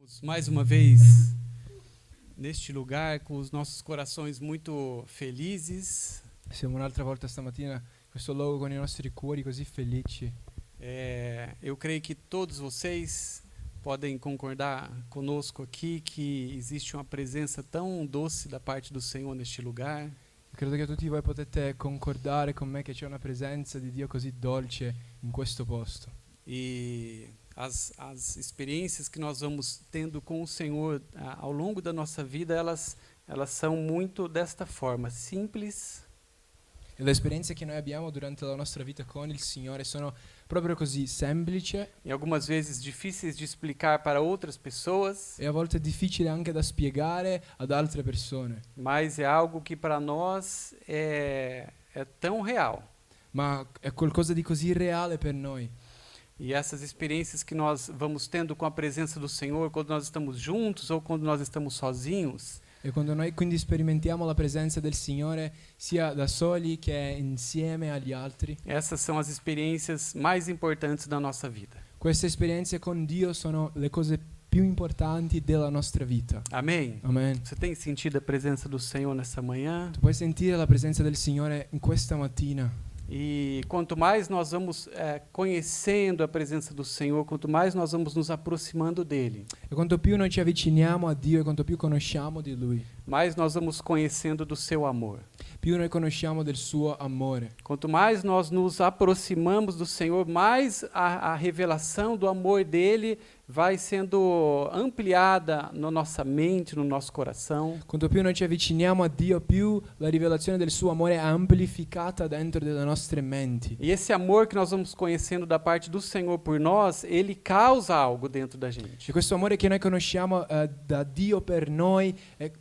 Estamos mais uma vez neste lugar com os nossos corações muito felizes. Siamo un'altra volta stamattina in questo luogo con i nostri cuori così felici. Eu creio que todos vocês podem concordar conosco aqui que existe uma presença tão doce da parte do Senhor neste lugar. Credo che tutti voi potete concordare con me che c'è una presenza di Dio così dolce in questo posto. E as experiências que nós vamos tendo com o Senhor ao longo da nossa vida, elas são muito desta forma, simples. E le esperienze che noi abbiamo durante la nostra vita con il Signore sono proprio così semplici E algumas vezes difíceis de explicar para outras pessoas, e a volte difficili anche da spiegare ad altre persone, mas é algo que para nós é tão real. ma è qualcosa di così reale per noi. E essas experiências que nós vamos tendo com a presença do Senhor, quando nós estamos juntos ou quando nós estamos sozinhos, E quando noi quindi sperimentiamo la presenza del Signore sia da soli che insieme agli altri, essas são as experiências mais importantes da nossa vida. queste esperienze con Dio sono le cose più importanti della nostra vita. Amém? Amen. Você tem sentido a presença do Senhor nessa manhã? Tu puoi sentire la presenza del Signore in questa mattina. E quanto mais nós vamos conhecendo a presença do Senhor, quanto mais nós vamos nos aproximando dele, E quanto più noi ci avviciniamo a Dio e quanto più conosciamo di Lui, mais nós vamos conhecendo do seu amor. più noi conosciamo del suo amore. Quanto mais nós nos aproximamos do Senhor, mais a revelação do amor dele vai sendo ampliada na nossa mente, no nosso coração. Quanto più noi ci avviciniamo a Dio, più la rivelazione del suo amore è amplificata dentro delle nostre menti. E esse amor que nós vamos conhecendo da parte do Senhor por nós, ele causa algo dentro da gente. E questo amore che noi conosciamo da Dio per noi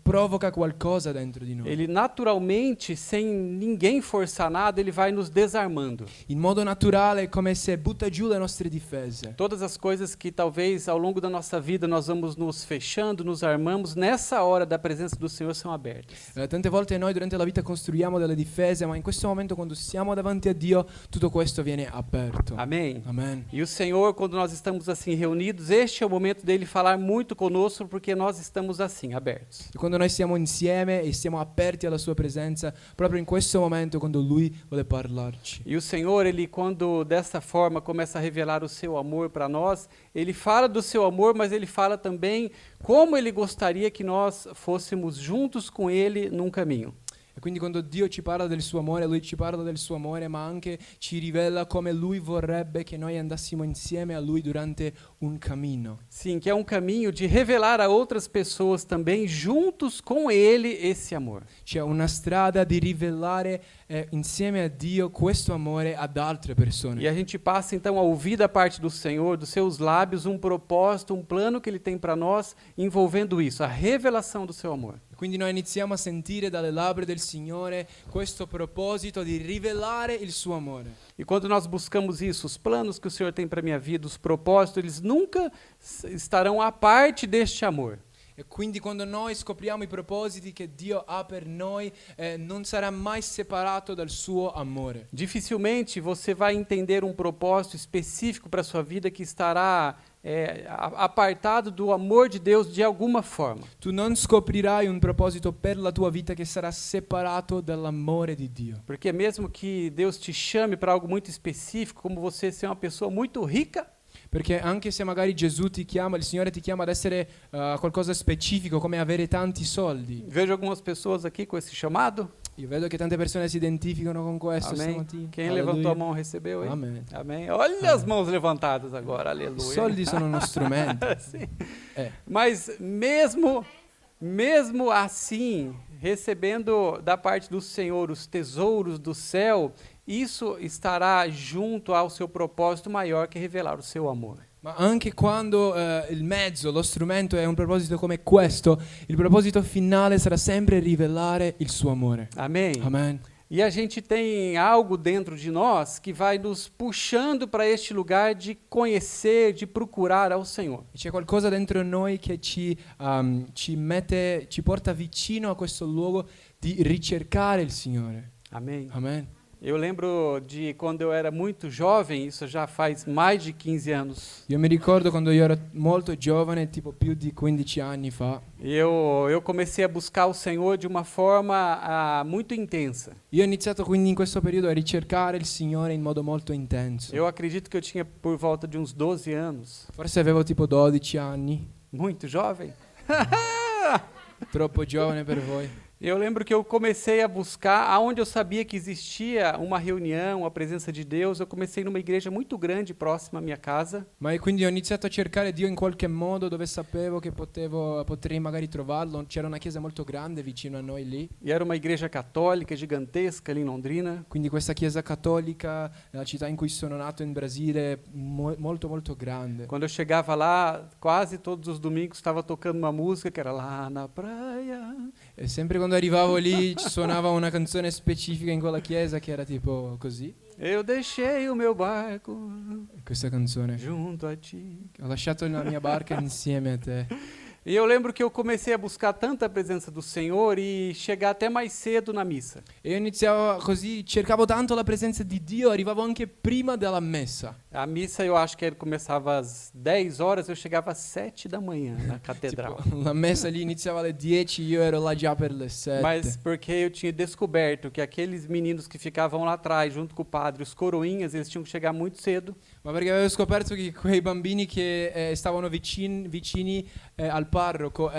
provoca qualcosa dentro di noi. Ele naturalmente, sem ninguém forçar nada, ele vai nos desarmando. In modo naturale, come se butta giù le nostre difese. Todas as coisas que talvez ao longo da nossa vida nós vamos nos fechando, nos armamos, nessa hora da presença do Senhor são abertas. Tante volte noi durante la vita costruiamo delle difese, ma in questo momento quando siamo davanti a Dio, tutto questo viene aperto. Amém? Amen. E o Senhor, quando nós estamos assim reunidos, este é o momento dele falar muito conosco, porque nós estamos assim, abertos. E quando noi siamo insieme e siamo aperti alla sua presenza, proprio in questo momento quando Lui vuole parlarci. E o Senhor, ele quando dessa forma começa a revelar o seu amor para nós, ele fala do seu amor, mas ele fala também como ele gostaria que nós fôssemos juntos com ele num caminho. E quindi quando Dio ci parla del suo amore, Lui ci parla del suo amore, ma anche ci rivela come Lui vorrebbe che noi andassimo insieme a Lui durante un cammino. Sim, que é um caminho de revelar a outras pessoas também, juntos com ele, esse amor. C'è una strada di rivelare insieme a Dio questo amore ad altre persone. E a gente passa então a ouvir da parte do Senhor, dos seus lábios, um propósito, um plano que ele tem para nós, envolvendo isso, a revelação do seu amor. Quindi noi iniziamo a sentire dalle labbra del Signore questo proposito di rivelare il suo amore. E quando nós buscamos isso, os planos que o Senhor tem para a minha vida, os propósitos, eles nunca estarão à parte deste amor. E quindi quando noi scopriamo i propositi che Dio ha per noi, non sarà mai separato dal suo amore. Dificilmente você vai entender um propósito específico para a sua vida que estará apartado do amor de Deus de alguma forma. Tu non scoprirai un proposito per la tua vita che sarà separato dall'amore di Dio. Porque mesmo que Deus te chame para algo muito específico, como você ser uma pessoa muito rica, Perché anche se magari Gesù ti chiama, il Signore ti chiama ad essere qualcosa specifico, come avere tanti soldi. vejo algumas pessoas aqui com esse chamado. Io vedo che tante persone si identificano con questo Amém. stamattina. Quem Alleluia. levantou a mão recebeu, hein? Amém. Amém. Olha as mãos levantadas agora, I aleluia. soldi sono uno strumento. Sim. Eh. Mas mesmo assim, recebendo da parte do Senhor os tesouros do céu, isso estará junto ao seu propósito maior que revelar o seu amor. Ma anche quando il mezzo, lo strumento è un proposito come questo, il proposito finale sarà sempre rivelare il suo amore. Amém? Amen. E a gente tem algo dentro de nós que vai nos puxando para este lugar de conhecer, de procurar ao Senhor. E c'è qualcosa dentro noi che ci porta vicino a questo luogo di ricercare il Signore. Amém? Amen. Eu lembro de quando eu era muito jovem, isso já faz mais de 15 anos. Io mi ricordo quando io ero molto giovane, tipo più di 15 anni fa. Eu comecei a buscar o Senhor de uma forma muito intensa. Io ho iniziato quindi in questo periodo a ricercare il Signore in modo molto intenso. Eu acredito que eu tinha por volta de uns 12 anos. Forse avevo tipo 12 anni, Muito jovem. troppo giovane per voi. Eu lembro que eu comecei a buscar, aonde eu sabia que existia uma reunião, a presença de Deus, eu comecei numa igreja muito grande próxima à minha casa. Ma quindi ho iniziato a cercare Dio in qualche modo dove sapevo che potrei magari trovarlo. C'era una chiesa molto grande vicino a noi lì. E era uma igreja católica gigantesca ali em Londrina. Quindi questa chiesa cattolica, nella città in cui sono nato in Brasile, molto molto grande. Quando eu chegava lá, quase todos os domingos estava tocando uma música que era Lá na Praia. E sempre quando arrivavo lì ci suonava una canzone specifica in quella chiesa che era tipo così. Eu deixei o meu barco Questa canzone. junto a ti. Ho lasciato la mia barca insieme a te. E eu lembro que eu comecei a buscar tanta presença do Senhor e chegar até mais cedo na missa. E io iniziavo così, cercavo tanto la presenza di Dio, arrivavo anche prima della messa. A missa eu acho que começava às 10 horas, eu chegava às 7 da manhã na catedral. Tipo, la messa lì iniziava alle 10, io ero là già per le 7. Mas porque eu tinha descoberto que aqueles meninos que ficavam lá atrás, junto com o padre, os coroinhas, eles tinham que chegar muito cedo. Ma perché avevo scoperto che quei bambini che stavano vicini al parroco,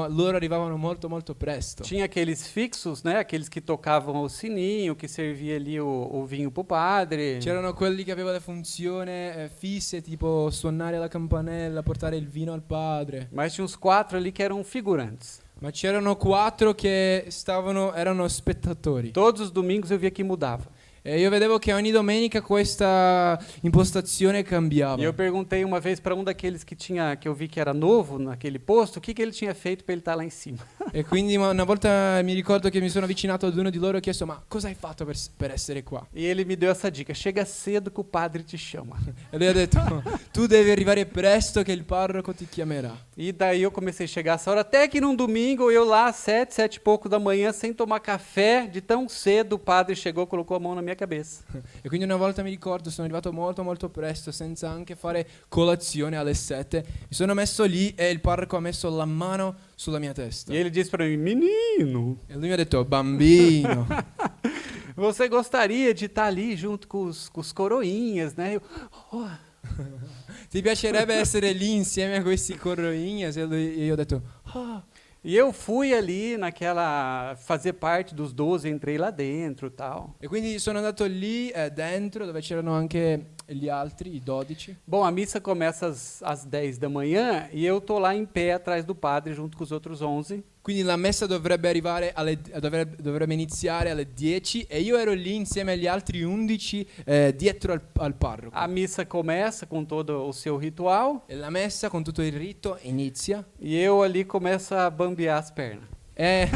loro arrivavano molto molto presto. Tinha aqueles fixos, né? Aqueles que tocavam o sininho, que servia ali o vinho pro padre. C'erano quelli che avevano le funzioni fisse, tipo suonare la campanella, portare il vino al padre. Mas tinha uns 4 ali que eram figurantes. Ma c'erano 4 che erano spettatori. Todos os domingos eu via que mudava. E io vedevo che ogni domenica questa impostazione cambiava. E eu perguntei uma vez para um daqueles que eu vi que era novo naquele posto, o que ele tinha feito para ele estar lá em cima. E quindi una volta mi ricordo che mi sono avvicinato ad uno di loro e ho chiesto: ma cosa hai fatto per essere qua? E ele me deu essa dica: chega cedo que o padre te chama. E lui ha detto: tu devi arrivare presto che il parroco ti chiamerà. E daí eu comecei a chegar essa hora, até que num domingo eu lá, 7 e pouco da manhã, sem tomar café, de tão cedo o padre chegou, colocou a mão na minha cabeça. E quindi una volta mi ricordo, sono arrivato molto molto presto, senza anche fare colazione alle 7. Mi sono messo lì e il parroco ha messo la mano sulla mia testa. E ele disse para mim: menino, E lui mi ha detto: bambino, você gostaria de estar ali junto com os coroinhas, né? Eu, oh. ti piacerebbe essere lì insieme a questi corroinhas? E io ho detto: ah. E eu fui ali fazer parte dos 12, entrei lá dentro e tal. E quindi sono andato lì dentro, dove c'erano anche gli altri, i 12. Bom, a missa começa às 10 da manhã e eu tô lá em pé atrás do padre junto com os outros 11. Quindi la messa dovrebbe iniziare alle 10 e io ero lì insieme agli altri 11 dietro al parroco. A missa começa com todo o seu ritual. E la messa con tutto il rito inizia. E eu ali começo a bambear as pernas. E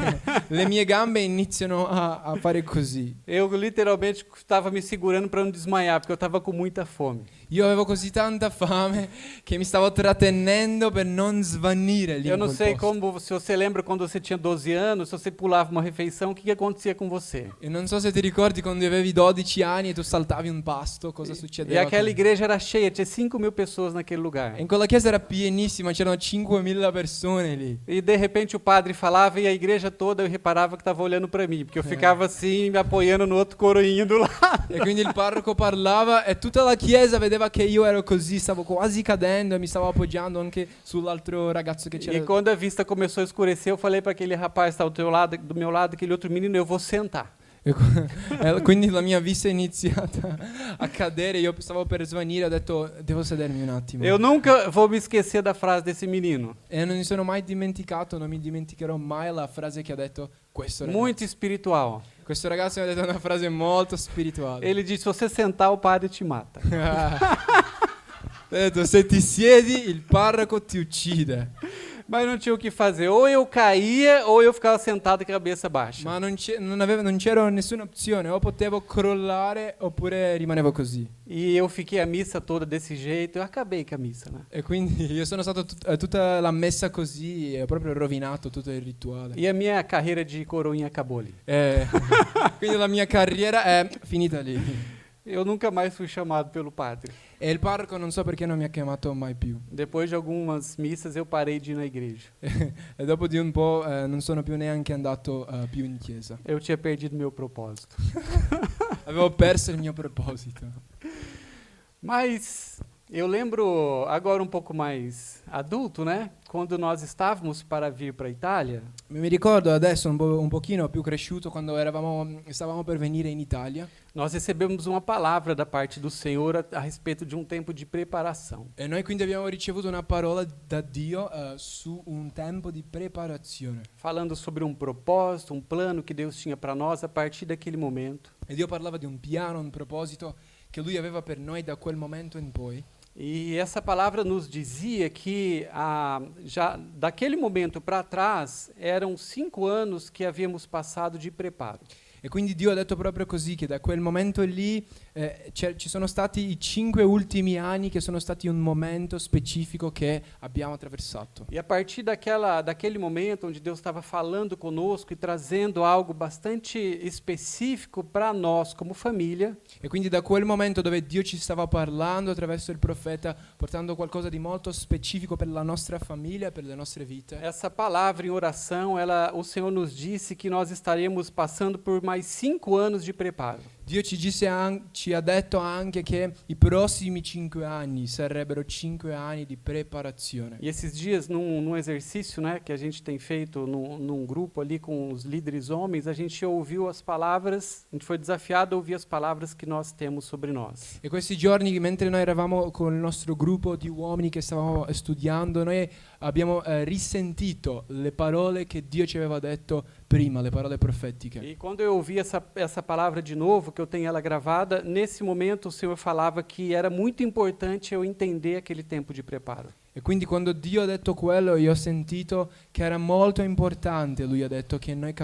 le mie gambe iniziano a fare così. Eu literalmente estava me segurando para não desmaiar, porque eu estava com muita fome. Io avevo così tanta fame che mi stavo trattenendo per non svanire lì Eu in não quel sei posto. se você lembra quando você tinha 12 anos, se você pulava uma refeição, o que acontecia com você? E non so se ti ricordi quando avevi 12 anni e tu saltavi un pasto, cosa E succedeva? aquela igreja era cheia, tinha 5.000 pessoas naquele lugar. In quella chiesa era pienissima, c'erano 5.000 persone lì. E de repente o padre falava e a igreja toda eu reparava que estava olhando para mim, porque eu ficava assim, me apoiando no outro coroinho do lado. E quindi il parroco parlava e tutta la chiesa vedeva che io ero così, stavo quasi cadendo e mi stavo appoggiando anche sull'altro ragazzo che c'era. E quando a vista começou a escurecer, eu falei para aquele rapaz que estava do meu lado, aquele outro menino, eu vou sentar. E quindi la mia vista è iniziata a cadere, io stavo per svanire, ho detto devo sedermi un attimo. Eu nunca vou me esquecer da frase desse menino. E non mi sono mai dimenticato, non mi dimenticherò mai la frase che ha detto questo ragazzo. Muito espiritual. Questo ragazzo mi ha detto una frase molto spirituale. Ele disse: se você sentar, o padre te mata. Ha detto: se ti siedi il parroco ti uccide. Mas não tinha o que fazer. Ou eu caía ou eu ficava sentado com a cabeça baixa. Ma non c'era nessuna opzione, o potevo crollare oppure rimanevo così. E eu fiquei a missa toda desse jeito. Eu acabei com a missa, né? E quindi io sono stato tutta la messa così e ho proprio rovinato tutto il rituale. E a minha carreira de coroinha acabou ali. Quindi la mia carriera è finita lì. Eu nunca mais fui chamado pelo padre. E il parroco non so perché non mi ha chiamato mai più. Depois de algumas missas eu parei de ir na igreja. E dopo di un po' non sono più neanche andato più in chiesa. Eu tinha perdido meu propósito. Avevo perso il mio proposito. Mas eu lembro agora um pouco mais adulto, né? Quando nós estávamos para vir para a Itália, Mi ricordo adesso un pochino più cresciuto quando stavamo per venire in Italia nós recebemos uma palavra da parte do Senhor a respeito de um tempo de preparação. e noi quindi abbiamo ricevuto una parola da Dio su un tempo di preparazione. Falando sobre um propósito, um plano que Deus tinha para nós a partir daquele momento. E Dio parlava di un piano, un proposito che Lui aveva per noi da quel momento in poi. E essa palavra nos dizia que já daquele momento para trás eram 5 anos que havíamos passado de preparo. E quindi Dio ha detto proprio così, che da quel momento lì ci sono stati i 5 ultimi anni che sono stati un momento specifico che abbiamo attraversato. E a partir daquele momento onde Deus estava falando conosco e trazendo algo bastante específico para nós como família, E quindi da quel momento dove Dio ci stava parlando attraverso il profeta, portando qualcosa di molto specifico per la nostra famiglia, per le nostre vite, essa palavra em oração, o Senhor nos disse que nós estaremos passando por mais 5 anos de preparo. Dio ci ha detto anche che i prossimi 5 anni sarebbero 5 anni di preparazione. E esses dias, num exercício, né, que a gente tem feito num grupo ali com os líderes homens, a gente ouviu as palavras, a gente foi desafiado a ouvir as palavras que nós temos sobre nós. E questi giorni, mentre noi eravamo con il nostro gruppo di uomini che stavamo studiando, noi abbiamo risentito le parole che Dio ci aveva detto prima, le parole profetiche. E quando eu ouvi essa palavra de novo, que eu tenho ela gravada, nesse momento o Senhor falava que era muito importante eu entender aquele tempo de preparo. E quindi quando Dio ha detto quello, io ho sentito che era molto importante, Lui ha detto, che noi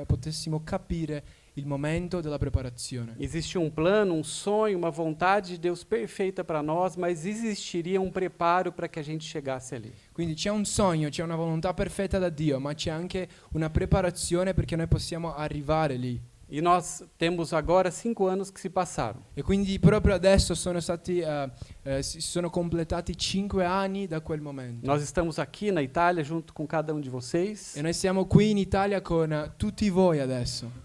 potessimo capire il momento della preparazione. Existe um plano, um sonho, uma vontade de Deus perfeita para nós, mas existiria um preparo para que a gente chegasse ali. Quindi c'è un sogno, c'è una volontà perfetta da Dio, ma c'è anche una preparazione perché noi possiamo arrivare lì. E nós temos agora 5 anos que se passaram. E quindi proprio adesso si sono completati 5 anni da quel momento. Nós estamos aqui na Itália junto com cada um de vocês. E noi siamo qui in Italia con tutti voi adesso.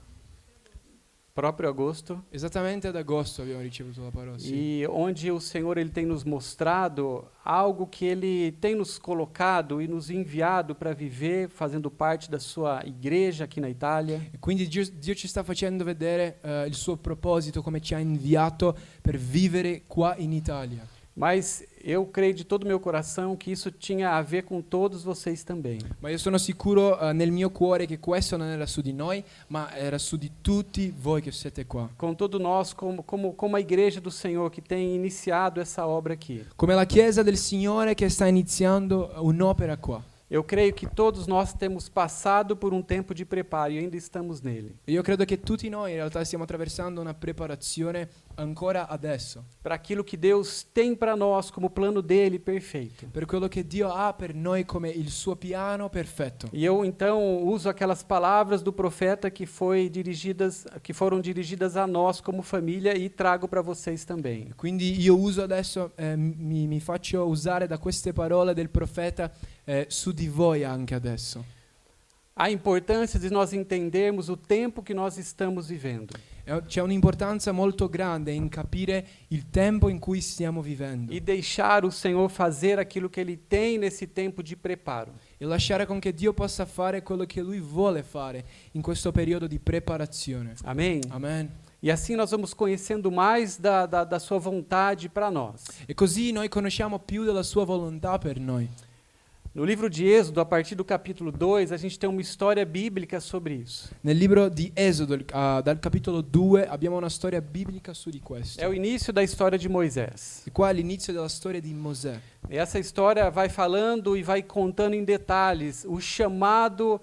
Próprio agosto. Esattamente ad agosto abbiamo ricevuto la parola. Sì. E onde o Senhor ele tem nos mostrado algo que ele tem nos colocado e nos enviado para viver, fazendo parte da sua igreja aqui na Itália. E quindi Dio ci sta facendo vedere il suo proposito, come ci ha inviato per vivere qua in Italia. Mas eu creio de todo o meu coração que isso tinha a ver com todos vocês também. Ma io sono sicuro nel mio cuore che questo non era su di noi, ma era su di tutti voi che siete qua. Com todo nós, como a igreja do Senhor que tem iniciado essa obra aqui. Come la Chiesa del Signore che sta iniziando un'opera qua. Eu creio que todos nós temos passado por um tempo de preparo e ainda estamos nele. Io credo che tutti noi in realtà stiamo attraversando una preparazione ancora adesso. Para aquilo que Deus tem para nós como plano dele perfeito. Per quello che Dio ha per noi come il suo piano perfetto. E eu então uso aquelas palavras do profeta que foram dirigidas a nós como família e trago para vocês também. Quindi io uso adesso, mi faccio usare da queste parole del profeta su di voi anche adesso. A importância de nós entendermos o tempo que nós estamos vivendo. C'è un'importanza molto grande in capire il tempo in cui stiamo vivendo. E deixar o Senhor fazer aquilo que Ele tem nesse tempo de preparo. E lasciare con che Dio possa fare quello che Lui vuole fare in questo periodo di preparazione. Amém? Amen. E assim nós vamos conhecendo mais da sua vontade para nós. E così noi conosciamo più della sua volontà per noi. No livro de Êxodo, a partir do capítulo 2, a gente tem uma história bíblica sobre isso. Nel libro di Esodo, dal capitolo 2, abbiamo una storia biblica su di questo. É o início da história de Moisés. E qua è l'inizio della storia di Mosè. E essa história vai falando e vai contando em detalhes o chamado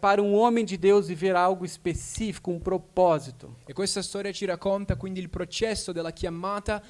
para um homem de Deus viver algo específico, um propósito. E questa storia ci racconta quindi il processo della chiamata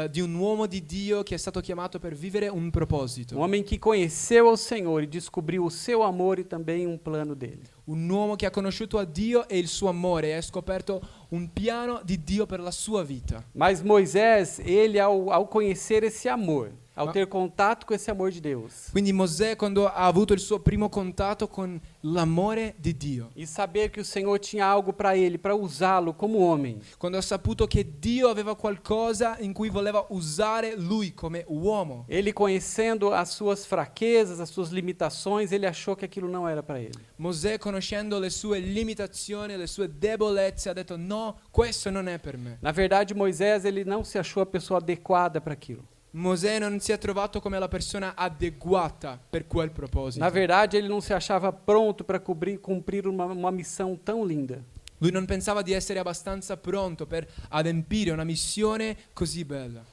di un uomo di Dio che è stato chiamato per vivere un proposito. Um homem que conheceu ao Senhor e descobriu o seu amor e também um plano dele. Un uomo che ha conosciuto a Dio e il suo amore e ha scoperto un piano di Dio per la sua vita. Mas Moisés, ele ao conhecer esse amor, ao Ma- ter contato com esse amor de Deus, Quindi Mosè, quando ha avuto il suo primo contatto con l'amore di Dio, e saber que o Senhor tinha algo para ele, para usá-lo como homem, quando ha saputo che Dio aveva qualcosa in cui voleva usare lui come uomo, ele conhecendo as suas fraquezas, as suas limitações, ele achou que aquilo não era para ele. Mosè, conoscendo le sue limitazioni, le sue debolezze, ha detto no, questo non è per me. Na verdade, Moisés, ele não se achou a pessoa adequada para aquilo. Mosè non si è trovato come la persona adeguata per quel proposito. Na verdade, ele não se achava pronto para cumprir uma missão tão linda. Lui non pensava di essere abbastanza pronto per adempiere una missione così bella.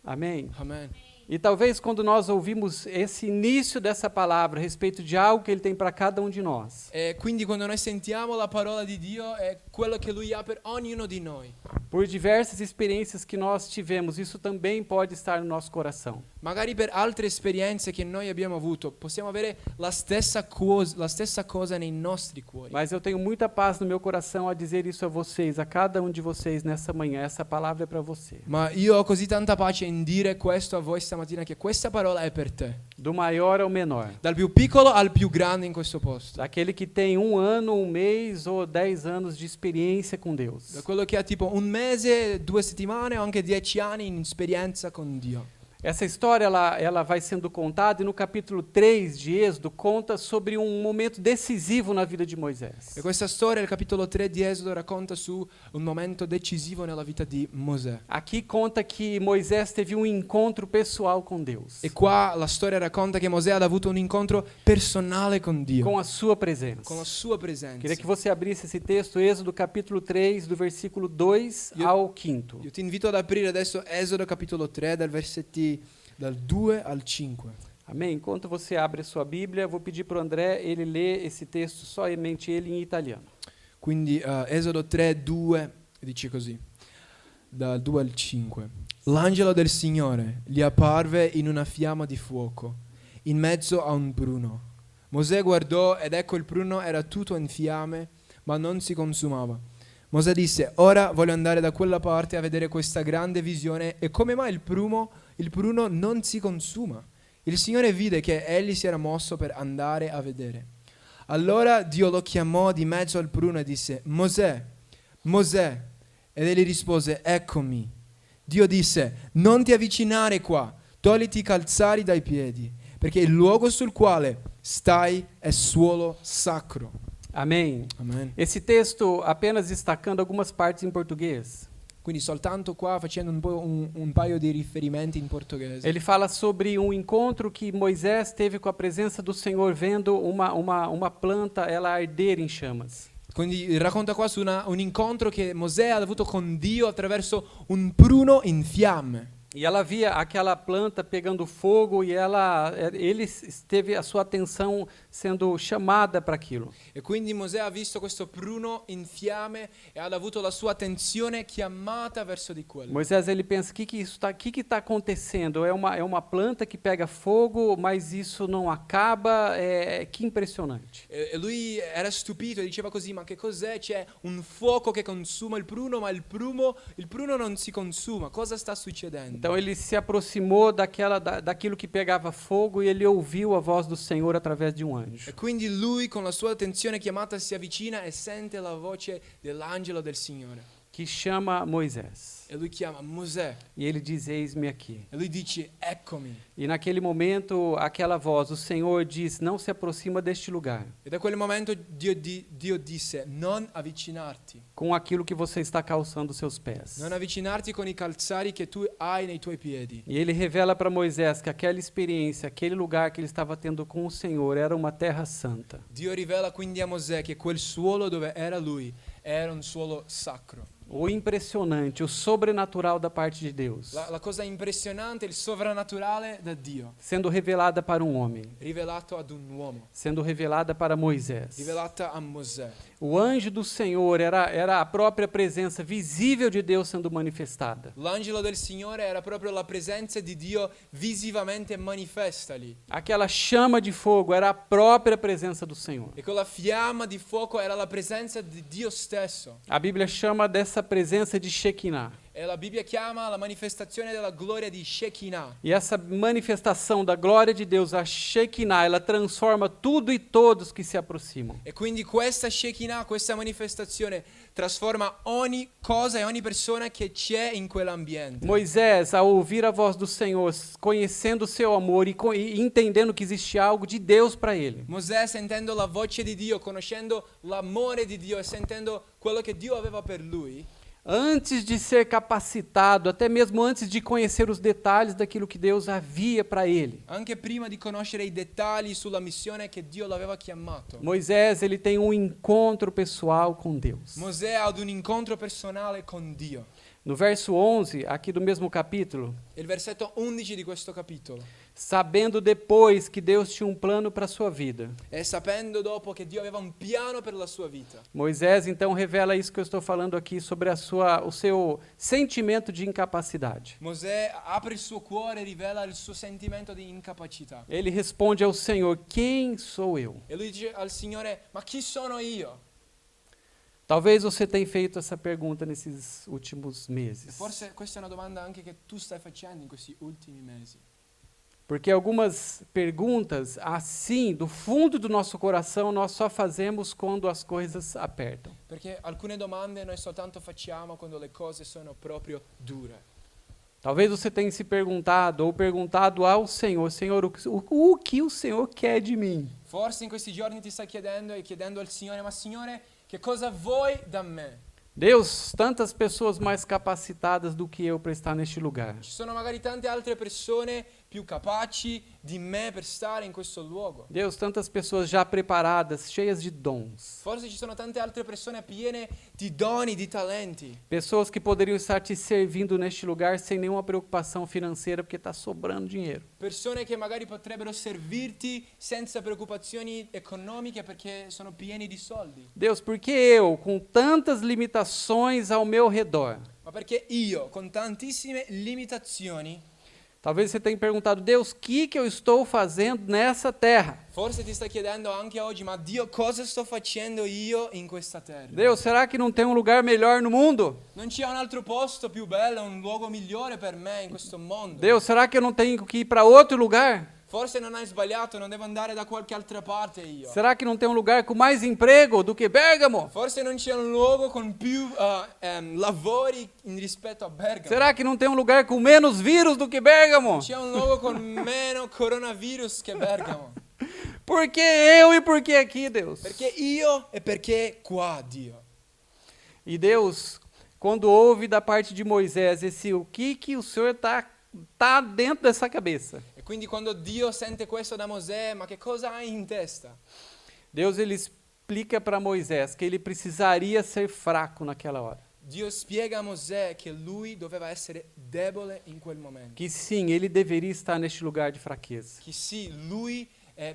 Amém? Amen. E talvez quando nós ouvimos esse início dessa palavra a respeito de algo que ele tem para cada um de nós, E quindi quando noi sentiamo la parola di Dio è quello che Lui ha per ognuno di noi. por diversas experiências que nós tivemos, isso também pode estar no nosso coração. Magari per altre esperienze che noi abbiamo avuto possiamo avere la stessa cosa nei nostri cuori. Mas eu tenho muita paz no meu coração a dizer isso a vocês, a cada um de vocês nessa manhã. Essa palavra é para você. Ma io ho così tanta pace in dire questo a voi stamattina che questa parola è per te. Do maior ao menor. Dal più piccolo al più grande in questo posto. Daquele que tem 1 ano, 1 mês ou 10 anos de experiência com Deus. Da quello che ha tipo 1 mese, 2 settimane o anche 10 anni in esperienza con Dio. Essa história ela vai sendo contada e no capítulo 3 de Êxodo conta sobre um momento decisivo na vida de Moisés. E questa storia, il capitolo 3 di Esodo, racconta su un momento decisivo nella vita di Mosè. Aqui conta que Moisés teve um encontro pessoal com Deus, E qua la storia racconta che Mosè ha avuto un incontro personale con Dio, com a sua presença. con la sua presenza. Queria que você abrisse esse texto, Êxodo capítulo 3, do versículo 2 ao 5. Io ti invito ad aprire adesso Esodo capitolo 3 dal 2 al 5. Amém? Enquanto você abre a sua Bíblia, eu vou pedir para o André ele ler esse texto, somente ele em italiano. Quindi Esodo 3, 2 dice così, dal 2 al 5. L'angelo del Signore gli apparve in una fiamma di fuoco, in mezzo a un pruno. Mosè guardò ed ecco il pruno era tutto in fiamme, ma non si consumava. Mosè disse, ora voglio andare da quella parte a vedere questa grande visione e come mai il pruno non si consuma. Il Signore vide che egli si era mosso per andare a vedere. Allora Dio lo chiamò di mezzo al pruno e disse, Mosè, Mosè. Ed egli rispose, eccomi. Dio disse, non ti avvicinare qua, togliti i calzari dai piedi, perché il luogo sul quale stai è suolo sacro. Amém. Amen. Esse texto apenas destacando algumas partes em português. Quindi soltanto qua facendo un paio di riferimenti in portoghese. Ele fala sobre um encontro que Moisés teve com a presenza do Senhor, vendo uma planta ela arder em chamas. Quindi racconta qua su un incontro che Mosè ha avuto con Dio attraverso un pruno in fiamme. E ela via aquela planta pegando fogo e ele teve a sua atenção sendo chamada para aquilo. E quindi Mosè ha visto questo pruno in fiamme e ha avuto la sua attenzione chiamata verso di quello. Moisés ele pensa, que tá acontecendo? É uma planta que pega fogo, mas isso não acaba. Que impressionante. E lui era stupito e diceva così, ma che cos'è? C'è un fuoco che consuma il pruno, ma il pruno non si consuma. Cosa sta succedendo? Então ele se aproximou daquilo que pegava fogo e ele ouviu a voz do Senhor através de um anjo. E quindi lui con la sua attenzione chiamata si avvicina e sente la voce dell'angelo del Signore. que chama Moisés. e lui chiama Mosè E ele diz: Eis-me aqui. e lui dice eccomi. E naquele momento, aquela voz, o Senhor diz: Não se aproxima deste lugar, E da quel momento Dio disse non avvicinarti, com aquilo que você está calçando seus pés. non avvicinarti con i calzari che tu hai nei tuoi piedi. E ele revela para Moisés que aquela experiência, aquele lugar que ele estava tendo com o Senhor era uma terra santa. Dio rivela quindi a Mosè che quel suolo dove era lui era un suolo sacro. O impressionante, o sobrenatural da parte de Deus, La cosa impressionante, il sovrannaturale da Dio, sendo revelada para um homem, rivelato ad un uomo, sendo revelada para Moisés. rivelata a Mosè. O anjo do Senhor era a própria presença visível de Deus sendo manifestada. L'angelo del Signore era proprio la presenza di Dio visivamente manifesta lì. Aquela chama de fogo era a própria presença do Senhor. E quella fiamma di fuoco era la presenza di Dio stesso. A Bíblia chama dessa presença de Shekinah. E la Bibbia chiama la manifestazione della gloria di Shekinah. E essa manifestação da glória de Deus, a Shekinah, ela transforma tudo e todos que se aproximam. E quindi questa Shekinah, questa manifestazione trasforma ogni cosa e ogni persona che c'è in quell'ambiente. Moisés, ao ouvir a voz do Senhor, conhecendo o seu amor e entendendo que existe algo de Deus para ele, Mosè, sentendo la voce di Dio, conoscendo l'amore di Dio e sentendo quello che Dio aveva per lui, antes de ser capacitado, até mesmo antes de conhecer os detalhes daquilo que Deus havia para ele, anche prima di conoscere i dettagli sulla missione che Dio l'aveva chiamato, Moisés, ele tem um encontro pessoal com Deus. Mosè ha ad un incontro personale con Dio. No verso 11, aqui do mesmo capítulo, Il versetto 11 di questo capitolo. sabendo depois que Deus tinha um plano para a sua vida, E sapendo dopo che Dio aveva un piano per la sua vita, Moisés então revela isso que eu estou falando aqui sobre o seu sentimento de incapacidade. Mosè apre il suo cuore e rivela il suo sentimento di incapacità. Ele responde ao Senhor: Quem sou eu? E lui dice al Signore, ma chi sono io? Talvez você tenha feito essa pergunta nesses últimos E meses. forse questa è una domanda anche che tu stai facendo in questi ultimi mesi. Porque algumas perguntas, assim, do fundo do nosso coração, nós só fazemos quando as coisas apertam. Perché alcune domande noi soltanto facciamo quando le cose sono proprio dure. Talvez você tenha se perguntado ou perguntado ao Senhor: Senhor, o que o Senhor quer de mim? Forse in questi giorni ti stai chiedendo e chiedendo al Signore, ma Signore, che cosa vuoi da me? Deus, tantas pessoas mais capacitadas do que eu para estar neste lugar. Ci sono magari tante altre persone più capaci di me per stare in questo luogo. Deus, tantas pessoas já preparadas, cheias de dons. Forse ci sono tante altre persone piene di doni, di talenti. Pessoas que poderiam estar te servindo neste lugar sem nenhuma preocupação financeira, porque está sobrando dinheiro. Persone che magari potrebbero servirti senza preoccupazioni economiche perché sono pieni di soldi. Deus, por que eu, com tantas limitações ao meu redor? Ma perché io, con tantissime limitazioni, Talvez você tenha perguntado: Deus, o que eu estou fazendo nessa terra? forse ti stai chiedendo anche oggi, ma Dio, cosa sto facendo io in questa terra? Deus, será que não tem um lugar melhor no mundo? Non c'è un altro posto più bello, un luogo migliore per me in questo mondo? Deus, será que eu não tenho que ir para outro lugar? Forse non hai sbagliato, non devo andare da qualche altra parte io. Será que não tem um lugar com mais emprego do que Bérgamo? Forse non c'è un luogo con più lavori rispetto a Bergamo. Será que não tem um lugar com menos vírus do que Bérgamo? C'è un luogo con meno coronavirus che Bergamo. Por que eu e por que aqui, Deus? Perché io e perché qua, Dio. E Deus, quando ouve da parte de Moisés esse o que o Senhor tá dentro dessa cabeça, E quindi quando Dio sente questo da Mosè, ma che cosa hai in testa? Deus ele explica para Moisés que ele precisaria ser fraco naquela hora. Dio spiega a Mosè che lui doveva essere debole in quel momento. Que sim, ele deveria estar neste lugar de fraqueza. Che sì, lui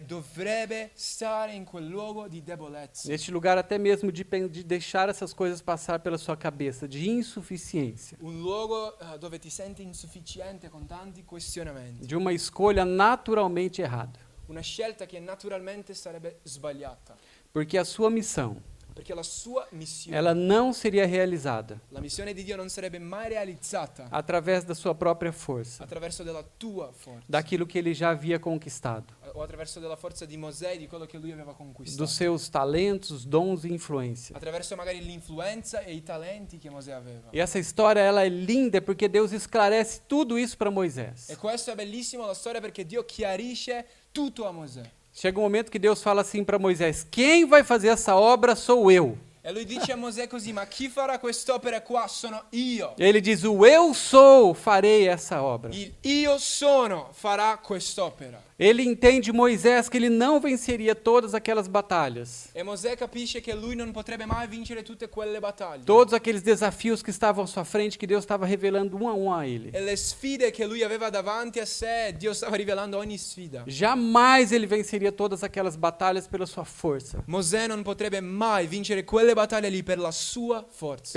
dovrebbe stare in quel luogo di debolezza. Neste lugar até mesmo de deixar essas coisas passar pela sua cabeça, de insuficiência. Un luogo dove ti senti insufficiente con tanti questionamenti. De uma escolha naturalmente errada. Una scelta che naturalmente sarebbe sbagliata. Porque a sua missão perché la sua missione, ela não seria realizada la missione di Dio non sarebbe mai realizzata através da sua própria força, attraverso della tua forza, daquilo que ele já havia conquistado, o attraverso della forza di Mosè e di quello che lui aveva conquistato, dos seus talentos, dons e influência. attraverso magari l'influenza e i talenti che Mosè aveva. E essa história ela é linda porque Deus esclarece tudo isso para Moisés. E questo è bellissimo la storia perché Dio chiarisce tutto a Mosè. Chega um momento que Deus fala assim para Moisés: quem vai fazer essa obra sou eu. E lui dice a Mosè così, ma chi farà quest'opera qua? Sono io. Ele diz: o eu sou farei essa obra. Il io sono farà quest'opera. Ele entende Moisés que ele não venceria todas aquelas batalhas, E Mosè capisce che lui non potrebbe mai vincere tutte quelle battaglie. todos aqueles desafios que estavam à sua frente, que Deus estava revelando um a ele. E le sfide che lui aveva davanti a sé, Dio stava rivelando ogni sfida. Jamais ele venceria todas aquelas batalhas pela sua força, Mosè non potrebbe mai vincere quelle battaglie lì per la sua forza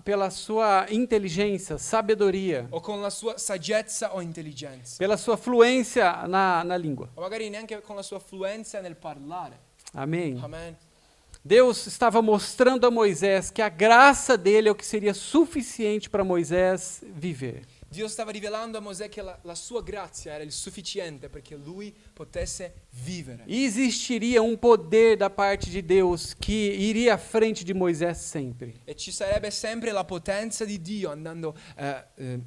pela sua inteligência, sabedoria, o con la sua saggezza o intelligenza, pela sua fluência na língua. o magari neanche con la sua fluenza nel parlare. Amém. Amen. Deus estava mostrando a Moisés que a graça dele é o que seria suficiente para Moisés viver. Dio stava rivelando a Mosè che la sua grazia era il sufficiente perché lui potesse vivere. E existiria um poder da parte de Deus que iria à frente de Moisés sempre. E ci sarebbe sempre la potenza di Dio andando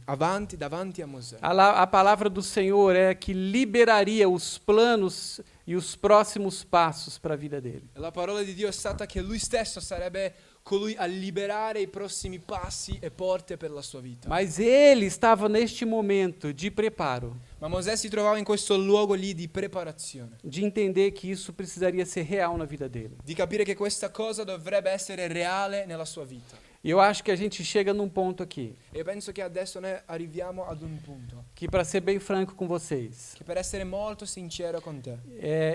avanti, davanti a Mosè. A palavra do Senhor é que liberaria os planos e os próximos passos para a vida dele. E la parola di Dio è stata che lui stesso sarebbe colui a liberare i prossimi passi e porte per la sua vita. Mas ele estava neste momento de preparo, Ma Mosè si trovava in questo luogo lì di preparazione, de entender que isso precisaria ser real na vida dele. di capire che questa cosa dovrebbe essere reale nella sua vita. E eu acho que a gente chega num ponto aqui, E penso che adesso noi arriviamo ad un punto que para ser bem franco com vocês, che per essere molto sincero con te,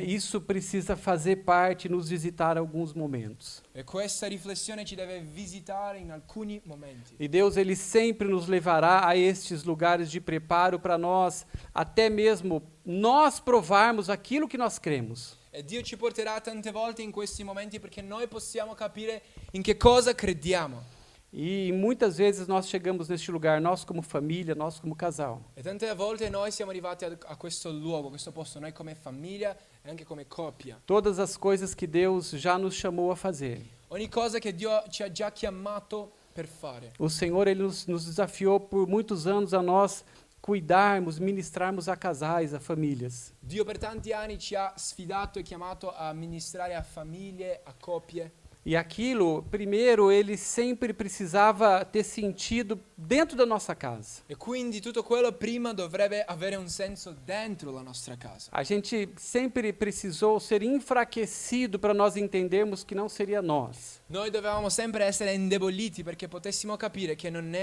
isso precisa fazer parte, nos visitar alguns momentos. e questa riflessione ci deve visitare in alcuni momenti. E Deus ele sempre nos levará a estes lugares de preparo para nós, até mesmo nós provarmos aquilo que nós cremos. E Dio ci porterà tante volte in questi momenti perché noi possiamo capire in che cosa crediamo. E muitas vezes nós chegamos neste lugar, nós como família, nós como casal. E tante volte noi siamo arrivati a questo luogo, a questo posto, noi come famiglia e anche come coppia. Todas as coisas que Deus já nos chamou a fazer. Ogni cosa che Dio ci ha già chiamato per fare. O Senhor ele nos desafiou por muitos anos a nós cuidarmos, ministrarmos a casais, a famílias. Dio per tanti anni ci ha sfidato e chiamato a ministrare a famiglie, a coppie. E aquilo, primeiro, ele sempre precisava ter sentido dentro da nossa casa. E quindi tutto quello prima dovrebbe avere un senso dentro la nostra casa. A gente sempre precisou ser enfraquecido para nós entendermos que não seria nós. Noi dovevamo sempre essere indeboliti perché potessimo capire che non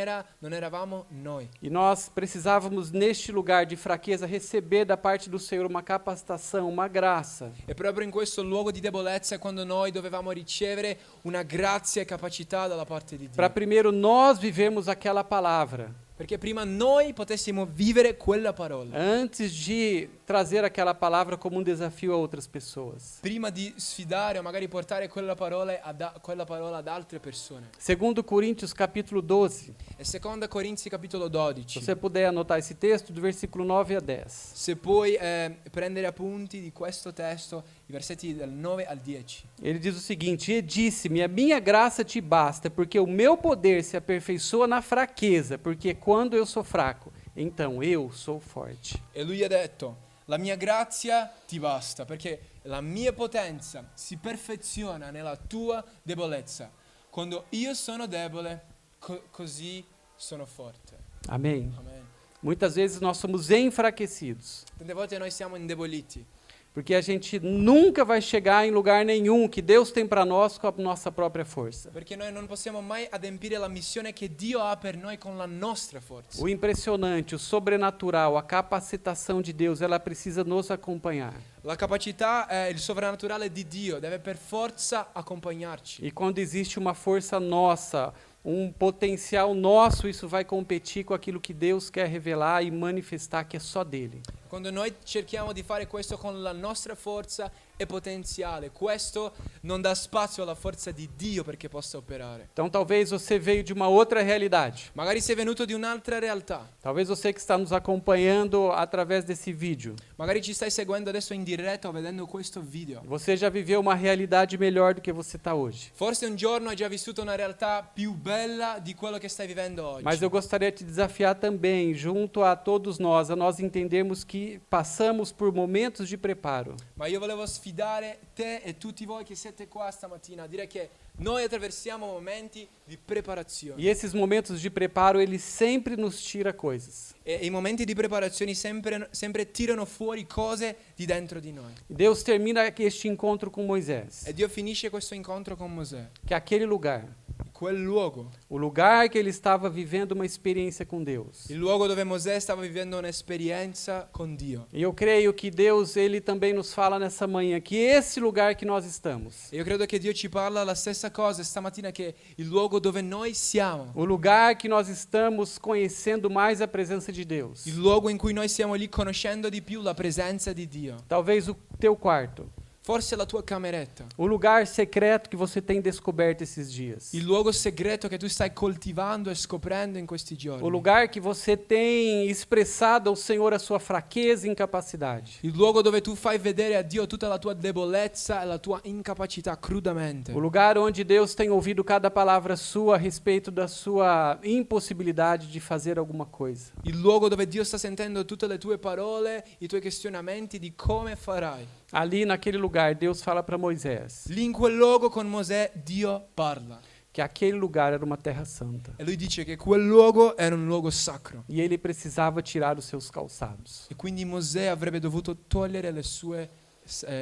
eravamo noi. E nós precisávamos, neste lugar de fraqueza, receber da parte do Senhor uma capacitação, uma graça. E proprio in questo luogo di debolezza è quando noi dovevamo ricevere una grazia e capacità dalla parte di Para Dio. primeiro nós vivermos aquela palavra, Perché prima noi potessimo vivere quella parola. antes de trazer aquela palavra como um desafio a outras pessoas. Prima di sfidare o magari portare quella parola ad altre persone. Segundo Coríntios capítulo 12. E seconda Corinzi capitolo 12. Se você puder anotar esse texto, do versículo 9 a 10. Se puoi prendere appunti di questo testo, i versetti dal 9 al 10. Ele diz o seguinte: e disse-me, a minha graça te basta, porque o meu poder se aperfeiçoa na fraqueza, porque quando eu sou fraco, então eu sou forte. E lui ha detto, la mia grazia ti basta, perché la mia potenza si perfeziona nella tua debolezza. Quando io sono debole, così sono forte. Amém? Amen. Muitas vezes nós somos enfraquecidos, Tante volte noi siamo indeboliti, porque a gente nunca vai chegar em lugar nenhum que Deus tem para nós com a nossa própria força. perché noi non possiamo mai adempiere la missione che Dio ha per noi con la nostra forza. O impressionante, o sobrenatural, a capacitação de Deus, ela precisa nos acompanhar. La capacità, il sovrannaturale di Dio deve per forza accompagnarci. E quando existe uma força nossa, um potencial nosso, isso vai competir com aquilo que Deus quer revelar e manifestar que é só dele. Quando noi cerchiamo di fare questo con la nostra forza, è potenziale. Questo non dà spazio alla forza di Dio perché possa operare. Então talvez você veio de uma outra realidade. Magari sei venuto di un'altra realtà. Talvez você que está nos acompanhando através desse vídeo. Magari ci stai seguendo adesso in diretta o vedendo questo video. Você já viveu uma realidade melhor do que você está hoje. Forse un giorno hai già vissuto una realtà più bella di quello che stai vivendo oggi. Mas eu gostaria de te desafiar também, junto a todos nós, a nós entendermos que passamos por momentos de preparo. Ma io volevo sfidare te e tutti voi che siete qua stamattina a dire che noi attraversiamo momenti di preparazione. E esses momentos de preparo, ele sempre nos tira coisas. E i momenti di preparazione sempre tirano fuori cose di dentro di noi. Deus termina este encontro com Moisés, E Dio finisce questo incontro con Mosè. que aquele lugar, Quel luogo, o lugar que ele estava vivendo uma experiência com Deus. il luogo dove Mosè stava vivendo un'esperienza con Dio. E eu creio que Deus, ele também nos fala nessa manhã que esse lugar que nós estamos, E io credo che Dio ci parla la stessa cosa stamattina, che il luogo dove noi siamo, o lugar que nós estamos conhecendo mais a presença de Deus, il luogo in cui noi siamo lì conoscendo di più la presenza di Dio. talvez o teu quarto, Forse la tua cameretta, o lugar secreto que você tem descoberto esses dias, il luogo segreto che tu stai coltivando e scoprendo in questi giorni. o lugar que você tem expressado ao Senhor a sua fraqueza e incapacidade, Il luogo dove tu fai vedere a Dio tutta la tua debolezza e la tua incapacità crudamente. o lugar onde Deus tem ouvido cada palavra sua a respeito da sua impossibilidade de fazer alguma coisa. Il luogo dove Dio sta sentendo tutte le tue parole, i tuoi questionamenti di come farai. Ali naquele lugar, Deus fala para Moisés Lì in quel luogo con Mosè Dio parla. que aquele lugar era uma terra santa E lui dice che quel luogo era un luogo sacro. e ele precisava tirar os seus calçados. E quindi Mosè avrebbe dovuto togliere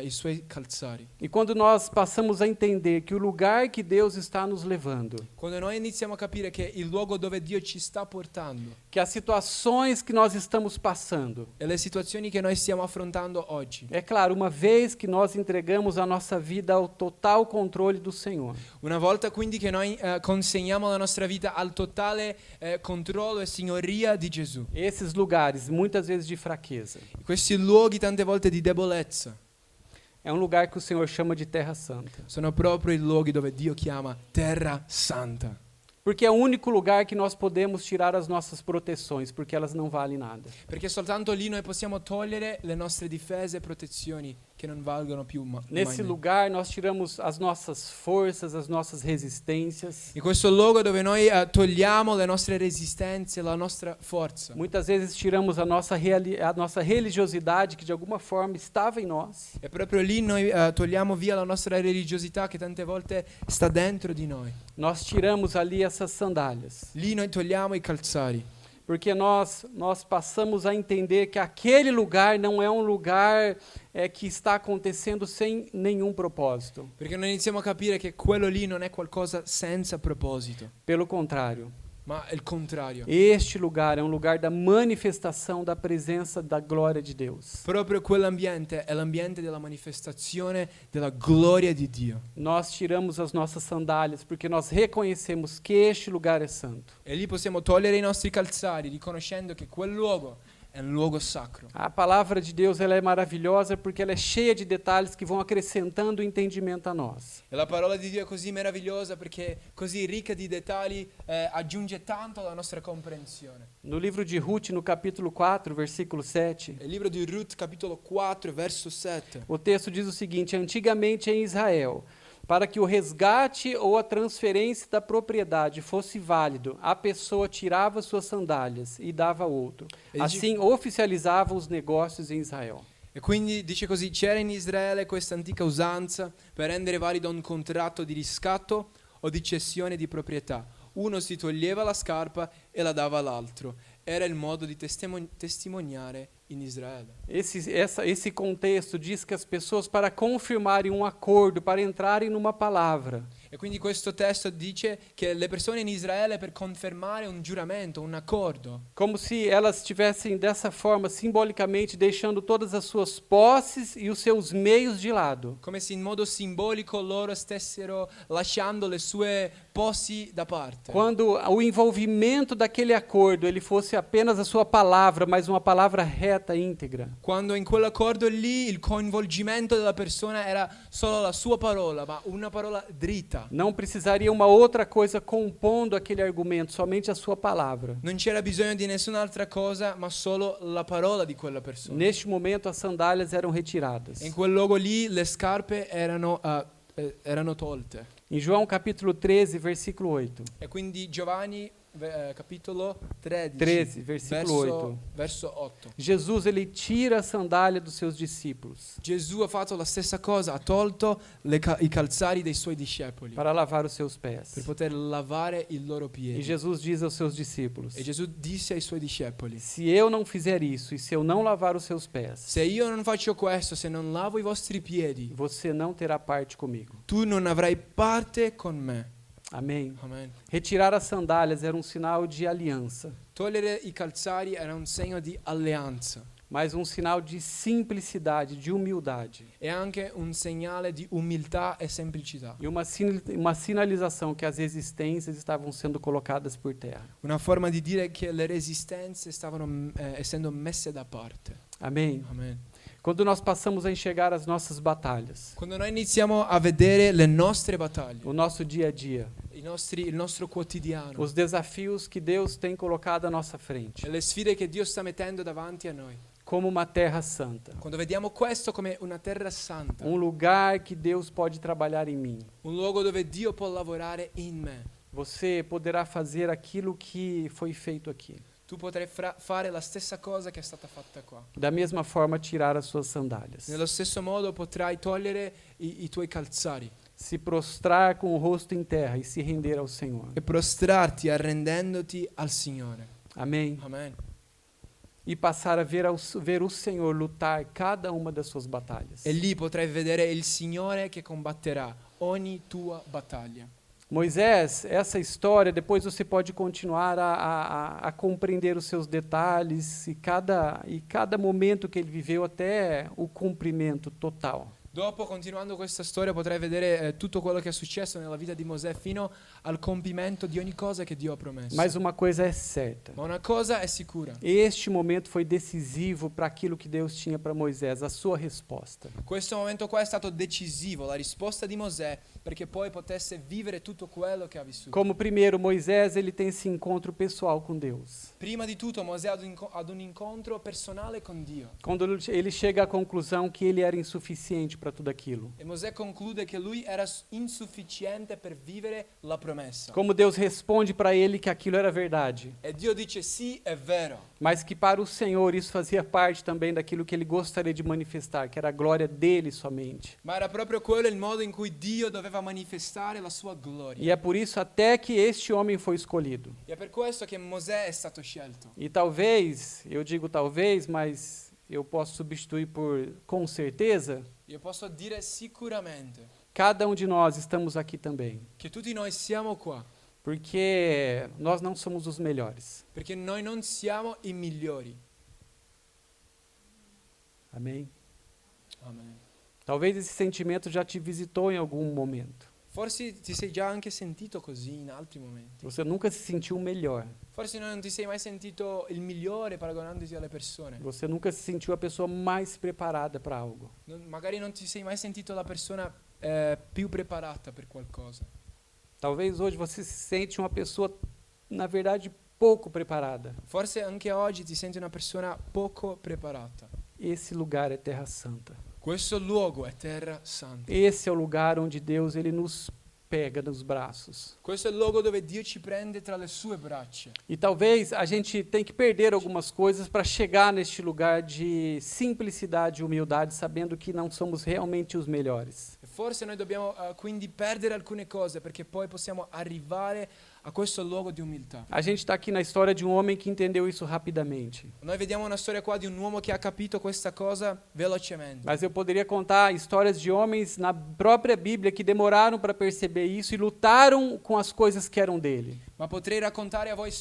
i suoi calzari. E quando nós passamos a entender que o lugar que Deus está nos levando, Quando noi iniziamo a capire che il luogo dove Dio ci sta portando que as situações que nós estamos passando, e le situazioni che noi stiamo affrontando oggi, é claro, uma vez que nós entregamos a nossa vida ao total controle do Senhor, una volta quindi che noi consegniamo la nostra vita al totale controllo e signoria di Gesù, esses lugares, muitas vezes de fraqueza, questi luoghi tante volte di debolezza é um lugar que o Senhor chama de terra santa. sono proprio i luoghi dove Dio chiama terra santa. Porque é o único lugar que nós podemos tirar as nossas proteções, porque elas não valem nada. Perché soltanto lì noi possiamo togliere le nostre difese e protezioni che non valgono più mai. Nesse lugar nós tiramos as nossas forças, as nossas resistências. In questo luogo dove noi togliamo le nostre resistenze, la nostra forza. Muitas vezes tiramos a nossa religiosidade que de alguma forma estava em nós. E proprio lì noi togliamo via la nostra religiosità che tante volte sta dentro di noi. Nós tiramos ali essas sandálias. Lì noi togliamo i calzari. Porque nós passamos a entender que aquele lugar não é um lugar que está acontecendo sem nenhum propósito. Perché noi iniziamo a capire che quello lì non è qualcosa senza proposito, Pelo contrário, ma è il contrario. este lugar é um lugar da manifestação da presença da glória de Deus. Proprio quell'ambiente è l'ambiente della manifestazione della gloria di Dio. Nós tiramos as nossas sandálias porque nós reconhecemos que este lugar é santo. E lì possiamo togliere i nostri calzari riconoscendo che quel luogo è un luogo sacro. A palavra de Deus ela é maravilhosa porque ela é cheia de detalhes que vão acrescentando o entendimento a nós. E la parola di Dio è così meravigliosa perché così ricca di dettagli aggiunge tanto alla nostra comprensione. No livro de Ruth, no capítulo 4, versículo 7, Il libro di Ruth, capitolo 4, verso 7. o texto diz o seguinte: antigamente em Israel, para que o resgate ou a transferência da propriedade fosse válido, a pessoa tirava suas sandálias e dava a outro. Assim oficializava os negócios em Israel. E quindi dice così: c'era in Israele questa antica usanza per rendere valido un contratto di riscatto o di cessione di proprietà. Uno si toglieva la scarpa e la dava all'altro. Era il modo di testimoniare in Israele. Esse contexto diz que as pessoas, para confirmarem um acordo, para entrarem numa palavra, E quindi questo testo dice che le persone in Israele, per confermare un giuramento, un accordo, como se elas estivessem dessa forma, simbolicamente, deixando todas as suas posses e os seus meios de lado. come se in modo simbolico loro stessero lasciando le sue possi da parte. Quando o envolvimento daquele acordo ele fosse apenas a sua palavra, mas uma palavra reta, completa, íntegra. Quando in quell'accordo lì il coinvolgimento della persona era solo la sua parola, ma una parola dritta. Não precisaria uma outra coisa compondo aquele argumento, somente a sua palavra. Non c'era bisogno di nessun'altra cosa, ma solo la parola di quella persona. Neste momento, as sandálias eram retiradas. In quel luogo lì le scarpe erano tolte. Em João capítulo 13, versículo 8. E quindi Giovanni capitolo 13, 13, versículo 8. verso 8. Jesus, ele tira a sandália dos seus discípulos Gesù ha fatto la stessa cosa, ha tolto i calzari dei suoi discepoli para lavar os seus pés. per poter lavare i loro E piedi. Jesus diz aos seus discípulos: E Gesù disse ai suoi discepoli: se eu não fizer isso e se eu não lavar os seus pés, se io non faccio questo, se non lavo i vostri piedi, você não terá parte comigo. tu non avrai parte con me. Amém. Amen. Retirar as sandálias era um sinal de aliança, Togliere i calzari era un segno di alleanza, mas um sinal de simplicidade, de humildade. e anche un segnale di umiltà e semplicità. E uma sinalização que as resistências estavam sendo colocadas por terra. Una forma di dire che le resistenze stavano essendo messe da parte. Amém. Amen. Quando nós passamos a enxergar as nossas batalhas, Quando noi iniziamo a vedere le nostre battaglie, o nosso dia a dia, il nostro quotidiano, os desafios que Deus tem colocado à nossa frente, e le sfide che Dio sta mettendo davanti a noi, como uma terra santa, quando vediamo questo come una terra santa, lugar que Deus pode trabalhar em mim, un luogo dove Dio può lavorare in me, você poderá fazer aquilo que foi feito aqui. tu potrai fare la stessa cosa che è stata fatta qua. Da mesma forma, tirar as suas sandálias. Nello stesso modo potrai togliere i tuoi calzari Se prostrar com o rosto em terra e se render ao Senhor. e prostrarti arrendendoti al Signore. Amém? Amen. E passar a ver o Senhor lutar cada uma das suas batalhas. E lì potrai vedere il Signore che combatterà ogni tua battaglia. Moisés, essa história, depois você pode continuar a compreender os seus detalhes e cada momento que ele viveu até o cumprimento total. Dopo, continuando questa storia, potrai vedere tutto quello che è successo nella vita di Mosè fino al compimento di ogni cosa che Dio ha promesso. Mas uma coisa é certa. Ma una cosa è sicura. Este momento foi decisivo para aquilo que Deus tinha para Moisés, a sua resposta. Questo momento qua è stato decisivo, la risposta di Mosè, perché poi potesse vivere tutto quello che ha vissuto. Como primeiro, Moisés, ele tem esse encontro pessoal com Deus. Prima di tutto Mosè ad un incontro personale con Dio. Quando ele chega à conclusão que ele era insuficiente para tudo aquilo. E Mosè conclude che lui era insufficiente per vivere la promessa. Como Deus responde para ele que aquilo era verdade, E Dio dice sì, è vero, mas que para o Senhor isso fazia parte também daquilo que ele gostaria de manifestar, que era a glória dele somente. ma era proprio quello il modo in cui Dio doveva manifestare la sua gloria. E é por isso até que este homem foi escolhido. E è per questo che Mosè è stato scelto. E talvez, eu digo talvez, mas eu posso substituir por com certeza, Io posso dire sicuramente cada um de nós estamos aqui também, che tutti noi siamo qua porque nós não somos os melhores. perché noi non siamo i migliori. Amém? Amen. Talvez esse sentimento já te visitou em algum momento. Forse ti sei già anche sentito così in altri momenti. Você nunca se sentiu melhor. Forse non ti sei mai sentito il migliore paragonandoti alle persone. Você nunca se sentiu a pessoa mais preparada para algo. Magari non ti sei mai sentito la persona più preparata per qualcosa. Talvez hoje você se sente uma pessoa, na verdade, pouco preparada. Forse anche oggi ti senti una persona poco preparata. Esse lugar é Terra Santa. Questo luogo è terra santa. Esse é o lugar onde Deus ele nos pega nos braços. Questo è il luogo dove Dio ci prende tra le sue braccia. E talvez a gente tenha que perder algumas coisas para chegar neste lugar de simplicidade e humildade, sabendo que não somos realmente os melhores. E forse noi dobbiamo quindi perdere alcune cose perché poi possiamo arrivare a questo luogo di umiltà. A gente está aqui na história de um homem que entendeu isso rapidamente. Noi vediamo una storia qua di un uomo che ha capito questa cosa velocemente. Mas eu poderia contar histórias de homens na própria Bíblia que demoraram para perceber isso e lutaram com as coisas que eram dele. Ma potrei raccontare a voi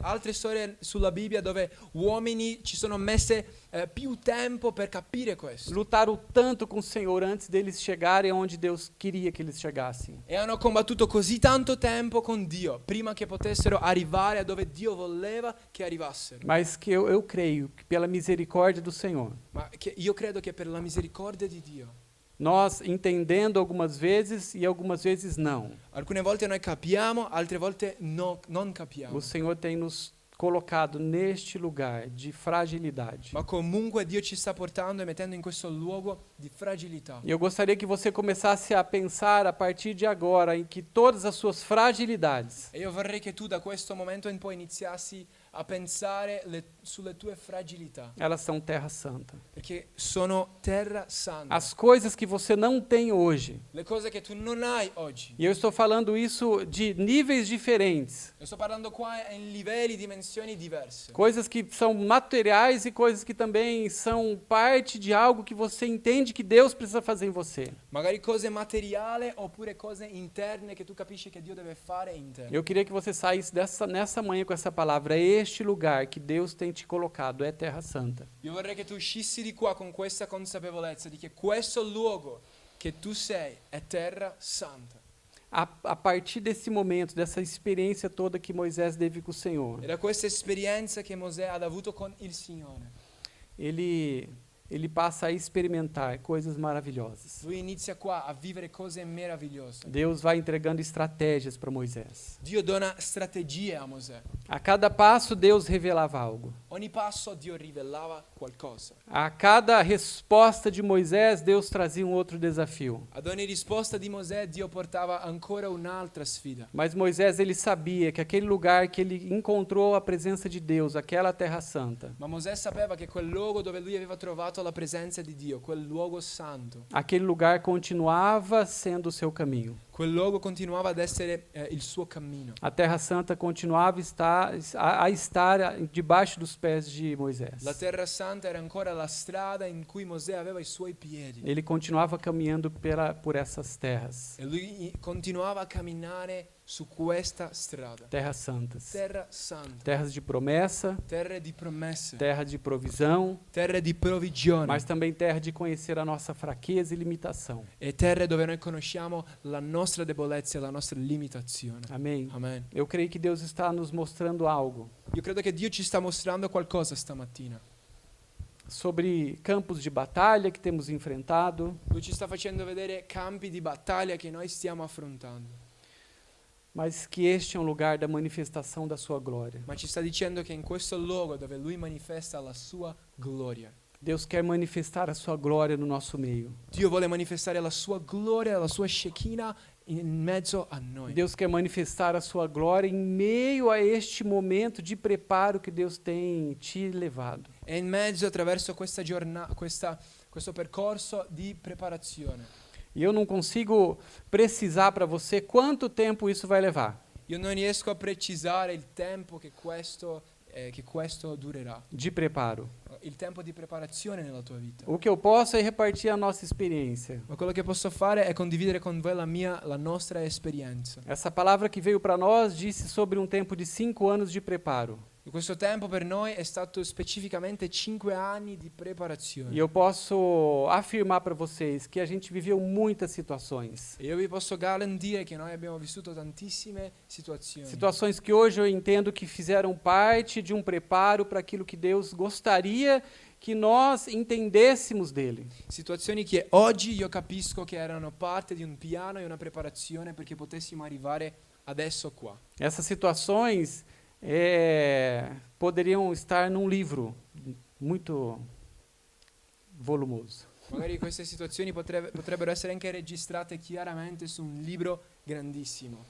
altre storie sulla Bibbia dove uomini ci sono messe più tempo per capire questo. Lutaram tanto com o Senhor antes deles chegarem onde Deus queria que eles chegassem. E hanno combattuto così tanto tempo con Dio prima che potessero arrivare a dove Dio voleva che arrivassero. Mas que eu creio que pela misericórdia do Senhor, Ma io credo che per la misericordia di Dio, nós entendendo algumas vezes e algumas vezes não, alcune volte noi capiamo, altre volte non capiamo. o Senhor tem nos colocado neste lugar de fragilidade. Ma comunque Dio ci sta portando e mettendo in questo luogo di fragilità. E eu gostaria que você começasse a pensar a partir de agora em que todas as suas fragilidades, E io vorrei che tu da questo momento in poi iniziassi a pensare sulle tue fragilità, elas são terra santa. perché sono terra santa. As coisas que você não tem hoje, Le cose che tu non hai oggi. e eu estou falando isso de níveis diferentes, Io sto parlando qua in livelli, dimensioni diverse. coisas que são materiais e coisas que também são parte de algo que você entende que Deus precisa fazer em você. Magari cose materiali oppure cose interne che tu capisci che Dio deve fare in te. Eu queria que você saísse nessa manhã com essa palavra. Este lugar que Deus tem te colocado é terra santa. Io vorrei che tu uscissi di qua con questa consapevolezza di che questo luogo che tu sei è terra santa. A partir desse momento, dessa experiência toda que Moisés teve com o Senhor, E da questa esperienza che Mosè ha avuto con il Signore, ele passa a experimentar coisas maravilhosas. lui inizia qua a vivere cose meravigliose. Deus vai entregando estratégias para Moisés. Dio dona strategie a Mosè. A cada passo, Deus revelava algo. Ogni passo Dio rivelava qualcosa. A cada resposta de Moisés, Deus trazia um outro desafio. Ad ogni risposta di Mosè Dio portava ancora un'altra sfida. Mas Moisés, ele sabia que aquele lugar que ele encontrou a presença de Deus, aquela terra santa, Ma Mosè sapeva che quel luogo dove lui aveva trovato la presenza di Dio, quel luogo santo, aquele lugar continuava sendo o seu caminho. quel luogo continuava ad essere il suo cammino. A terra santa continuava a estar debaixo dos pés de Moisés. La terra santa era ancora la strada in cui Mosè aveva i suoi piedi. Ele continuava caminhando por essas terras, E lui continuava a camminare su questa strada. terras santas, Terra santa, terras de promessa, terre di promesse, terra de provisão, terre di provvigione mas também terra de conhecer a nossa fraqueza e limitação. e terre dove noi conosciamo la nostra debolezza e la nostra limitazione. Amém? Amen. Eu creio que Deus está nos mostrando algo Io credo che Dio ci sta mostrando qualcosa stamattina. sobre campos de batalha que temos enfrentado, Lui ci sta facendo vedere campi di battaglia che noi stiamo affrontando. mas que este é um lugar da manifestação da sua glória. Ma ci sta dicendo che in questo luogo dove Lui manifesta la sua gloria, Deus quer manifestar a sua glória no nosso meio. Dio vuole manifestare la sua gloria, la sua Shekinah in mezzo a noi. Deus quer manifestar a sua glória em meio a este momento de preparo que Deus tem te levado. E in mezzo attraverso questa giornata, questo percorso di preparazione. E eu não consigo precisar para você quanto tempo isso vai levar Io non riesco a precisare il tempo che questo durerà, de preparo. il tempo di preparazione nella tua vita. O que eu posso é repartir a nossa experiência. Ma quello che posso fare è condividere con voi la nostra esperienza. Essa palavra que veio para nós disse sobre um tempo de 5 anos de preparo. E questo tempo per noi è stato specificamente 5 anni di preparazione. E eu posso afirmar para vocês que a gente viveu muitas situações. E io vi posso garantire che noi abbiamo vissuto tantissime situazioni. Situações que hoje eu entendo que fizeram parte de um preparo para aquilo que Deus gostaria que nós entendêssemos dele. Situazioni che oggi io capisco che erano parte di un piano e una preparazione perché potessimo arrivare adesso qua. Essas situações poderiam estar num livro muito volumoso. Magari queste situazioni potrebbero essere anche registrate chiaramente su un libro grandissimo.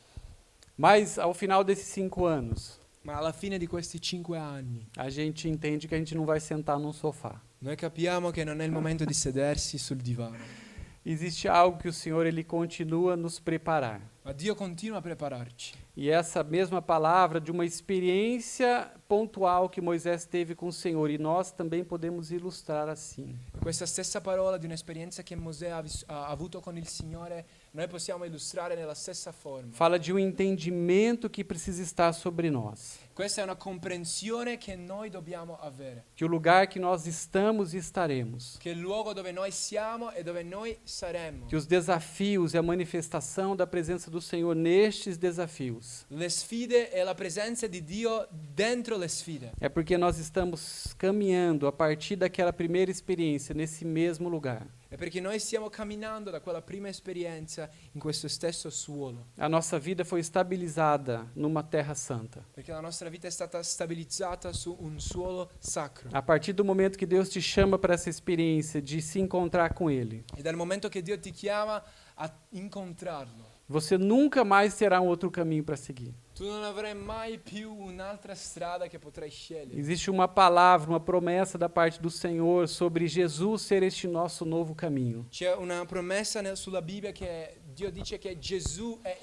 Mas ao final desses 5 anos, Ma alla fine di questi 5 anni a gente entende que a gente não vai sentar num sofá. noi capiamo che non è il momento di sedersi sul divano. Existe algo que o Senhor ele continua a nos preparar. Ma Ma Dio continua a prepararci. E essa mesma palavra de uma experiência pontual que Moisés teve com o Senhor, e nós também podemos ilustrar assim. Questa stessa parola di un'esperienza che Mosè ha avuto con il Signore, noi possiamo illustrare nella stessa forma. Fala de um entendimento que precisa estar sobre nós. Questa è una comprensione che noi dobbiamo avere, Que o lugar que nós estamos e estaremos. che il luogo dove noi siamo e dove noi saremmo. Que os desafios e a manifestação da presenza do Senhor nestes desafios. Le sfide e la presenza di Dio dentro le sfide. É porque nós estamos caminhando a partir daquela primeira experiência nesse mesmo lugar. È perché noi stiamo camminando da quella prima esperienza in questo stesso suolo. A nossa vida foi estabilizada numa terra santa. Perché la nostra vita è stata stabilizzata su un suolo sacro. A partir do momento que Deus te chama para essa experiência de se encontrar com Ele, E dal momento che Dio ti chiama a incontrarlo, você nunca mais terá um outro caminho para seguir. tu non avrai mai più un'altra strada che potrai scegliere. Existe uma palavra, uma promessa da parte do Senhor sobre Jesus ser este nosso novo caminho. C'è una promessa sulla Bibbia che Dio dice che Gesù è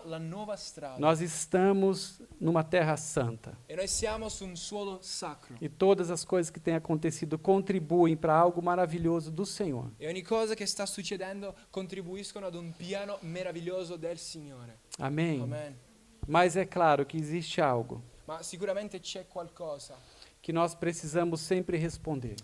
la nuova strada. Nós estamos numa terra santa. E noi siamo su un suolo sacro. E todas as coisas que têm acontecido contribuem para algo maravilhoso do Senhor. E ogni cosa che sta succedendo contribuiscono ad un piano meraviglioso del Signore. Amém? Amen. Mas é claro que existe algo Ma sicuramente c'è qualcosa que nós precisamos sempre responder.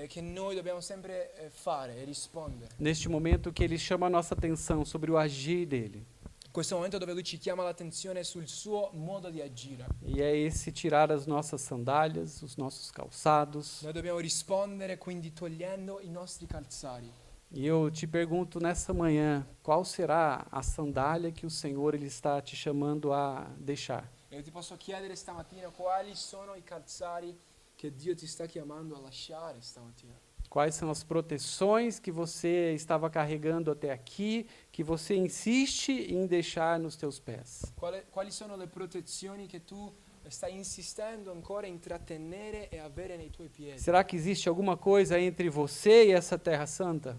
che noi dobbiamo sempre fare e rispondere. Neste momento que Ele chama a nossa atenção sobre o agir dEle. In questo momento dove Lui ci chiama l'attenzione sul suo modo di agire. E é esse tirar as nossas sandálias, os nossos calçados. Noi dobbiamo rispondere quindi togliendo i nostri calzari. E eu te pergunto nessa manhã, qual será a sandália que o Senhor ele está te chamando a deixar? E io ti posso chiedere stamattina quali sono i calzari che Dio ti sta chiamando a lasciare stamattina. Quais são as proteções que você estava carregando até aqui, que você insiste em deixar nos teus pés? Quali sono le protezioni che tu stai insistendo ancora in trattenere e avere nei tuoi piedi? Será que existe alguma coisa entre você e essa terra santa?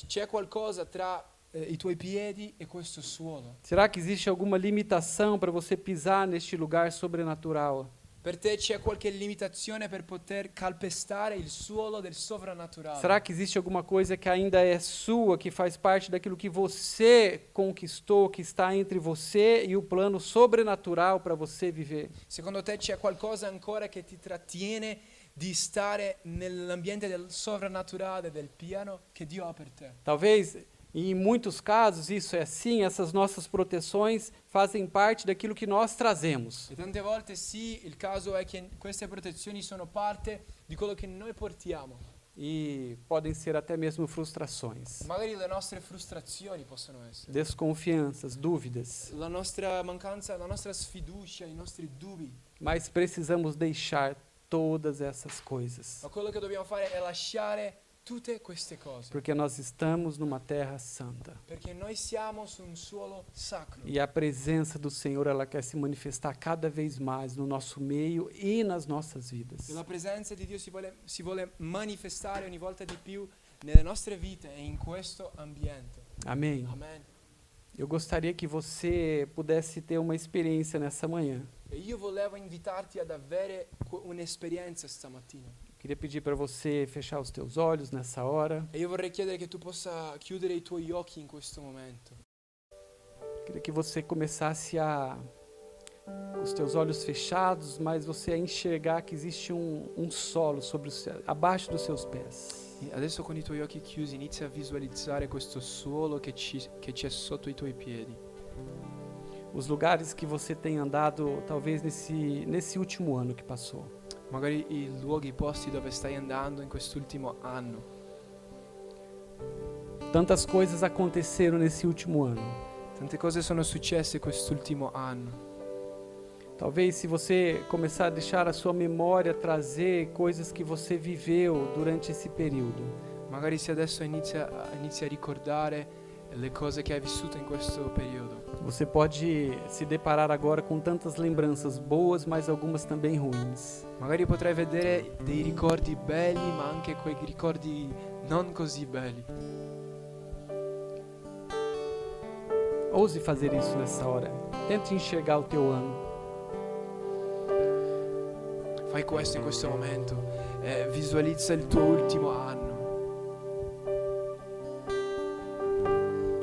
C'è qualcosa tra i tuoi piedi e questo suolo? Será que existe alguma limitação para você pisar neste lugar sobrenatural? Per te c'è qualche limitazione per poter calpestare il suolo del sovrannaturale? Será que existe alguma coisa que ainda é sua, que faz parte daquilo que você conquistou, que está entre você e o plano sobrenatural para você viver? Secondo te c'è qualcosa ancora che ti trattiene di stare nell'ambiente del sovrannaturale, del piano che Dio ha per te? Talvez, e em muitos casos, isso é assim, essas nossas proteções fazem parte daquilo que nós trazemos. E tante volte sì, il caso è che queste protezioni sono parte di quello che noi portiamo. E podem ser até mesmo frustrações, Magari le nostre frustrazioni possono essere. desconfianças, dúvidas. La nostra mancanza, la nostra sfiducia, i nostri dubbi. Mas precisamos deixar todas essas coisas, Ma quello che dobbiamo fare è lasciare tutte queste cose. porque nós estamos numa terra santa. Perché noi siamo su un suolo sacro. E a presença do Senhor, ela quer se manifestar cada vez mais no nosso meio e nas nossas vidas. E la presenza di Dio si vuole manifestare ogni volta di più nelle nostre vite e in questo ambiente. Amém? Amen. Eu gostaria que você pudesse ter uma experiência nessa manhã. E io volevo invitarti ad avere un'esperienza stamattina. Queria pedir para você fechar os teus olhos nessa hora. E io vorrei chiedere che tu possa chiudere i tuoi occhi in questo momento. Queria que você começasse a, com os teus olhos fechados, mas você a enxergar que existe um solo sobre abaixo dos seus pés. E adesso con i tuoi occhi chiusi inizia a visualizzare questo suolo che c'è sotto i tuoi piedi. Os lugares que você tem andado, talvez nesse último ano que passou. Magari i luoghi, i posti dove stai andando in quest'ultimo anno. Tantas coisas aconteceram nesse último ano. Tante cose sono successe quest'ultimo anno. Talvez se você começar a deixar a sua memória trazer coisas que você viveu durante esse período. Magari se adesso inizia a ricordare le cose che hai vissuto in questo periodo. Você pode se deparar agora com tantas lembranças boas, mas algumas também ruins. Magari potrai vedere dei ricordi belli, ma anche quei ricordi non così belli. Ouse fazer isso nessa hora. Tente enxergar o teu ano. Fai questo in questo momento. Visualizza il tuo ultimo anno.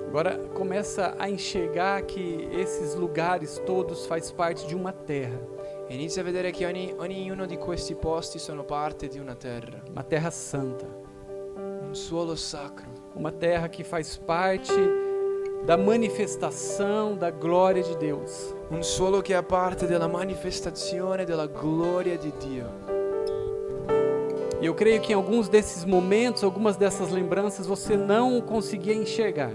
Agora começa a enxergar que esses lugares todos faz parte de uma terra. E inizia a vedere che ognuno di questi posti sono parte di una terra santa. Un suolo sacro. Uma terra que faz parte da manifestação da glória de Deus. Un suolo che è parte della manifestazione della gloria di Dio. E eu creio que em alguns desses momentos, algumas dessas lembranças, você não conseguia enxergar.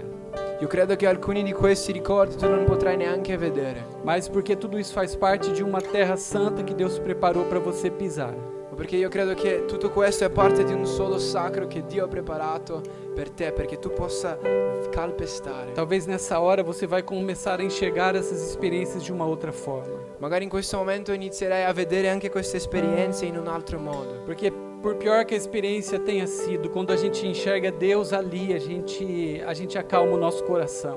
Io credo che alcuni di questi ricordi tu non potrai neanche vedere. Mas porque tudo isso faz parte de uma terra santa que Deus preparou para você pisar. Perché io credo che tutto questo è parte di un suolo sacro che Dio ha preparato per te, perché tu possa calpestare. Talvez nessa hora você vai começar a enxergar essas experiências de uma outra forma. Magari in questo momento inizierai a vedere anche queste esperienze in un altro modo. Porque por pior que a experiência tenha sido, quando a gente enxerga Deus ali, a gente acalma o nosso coração.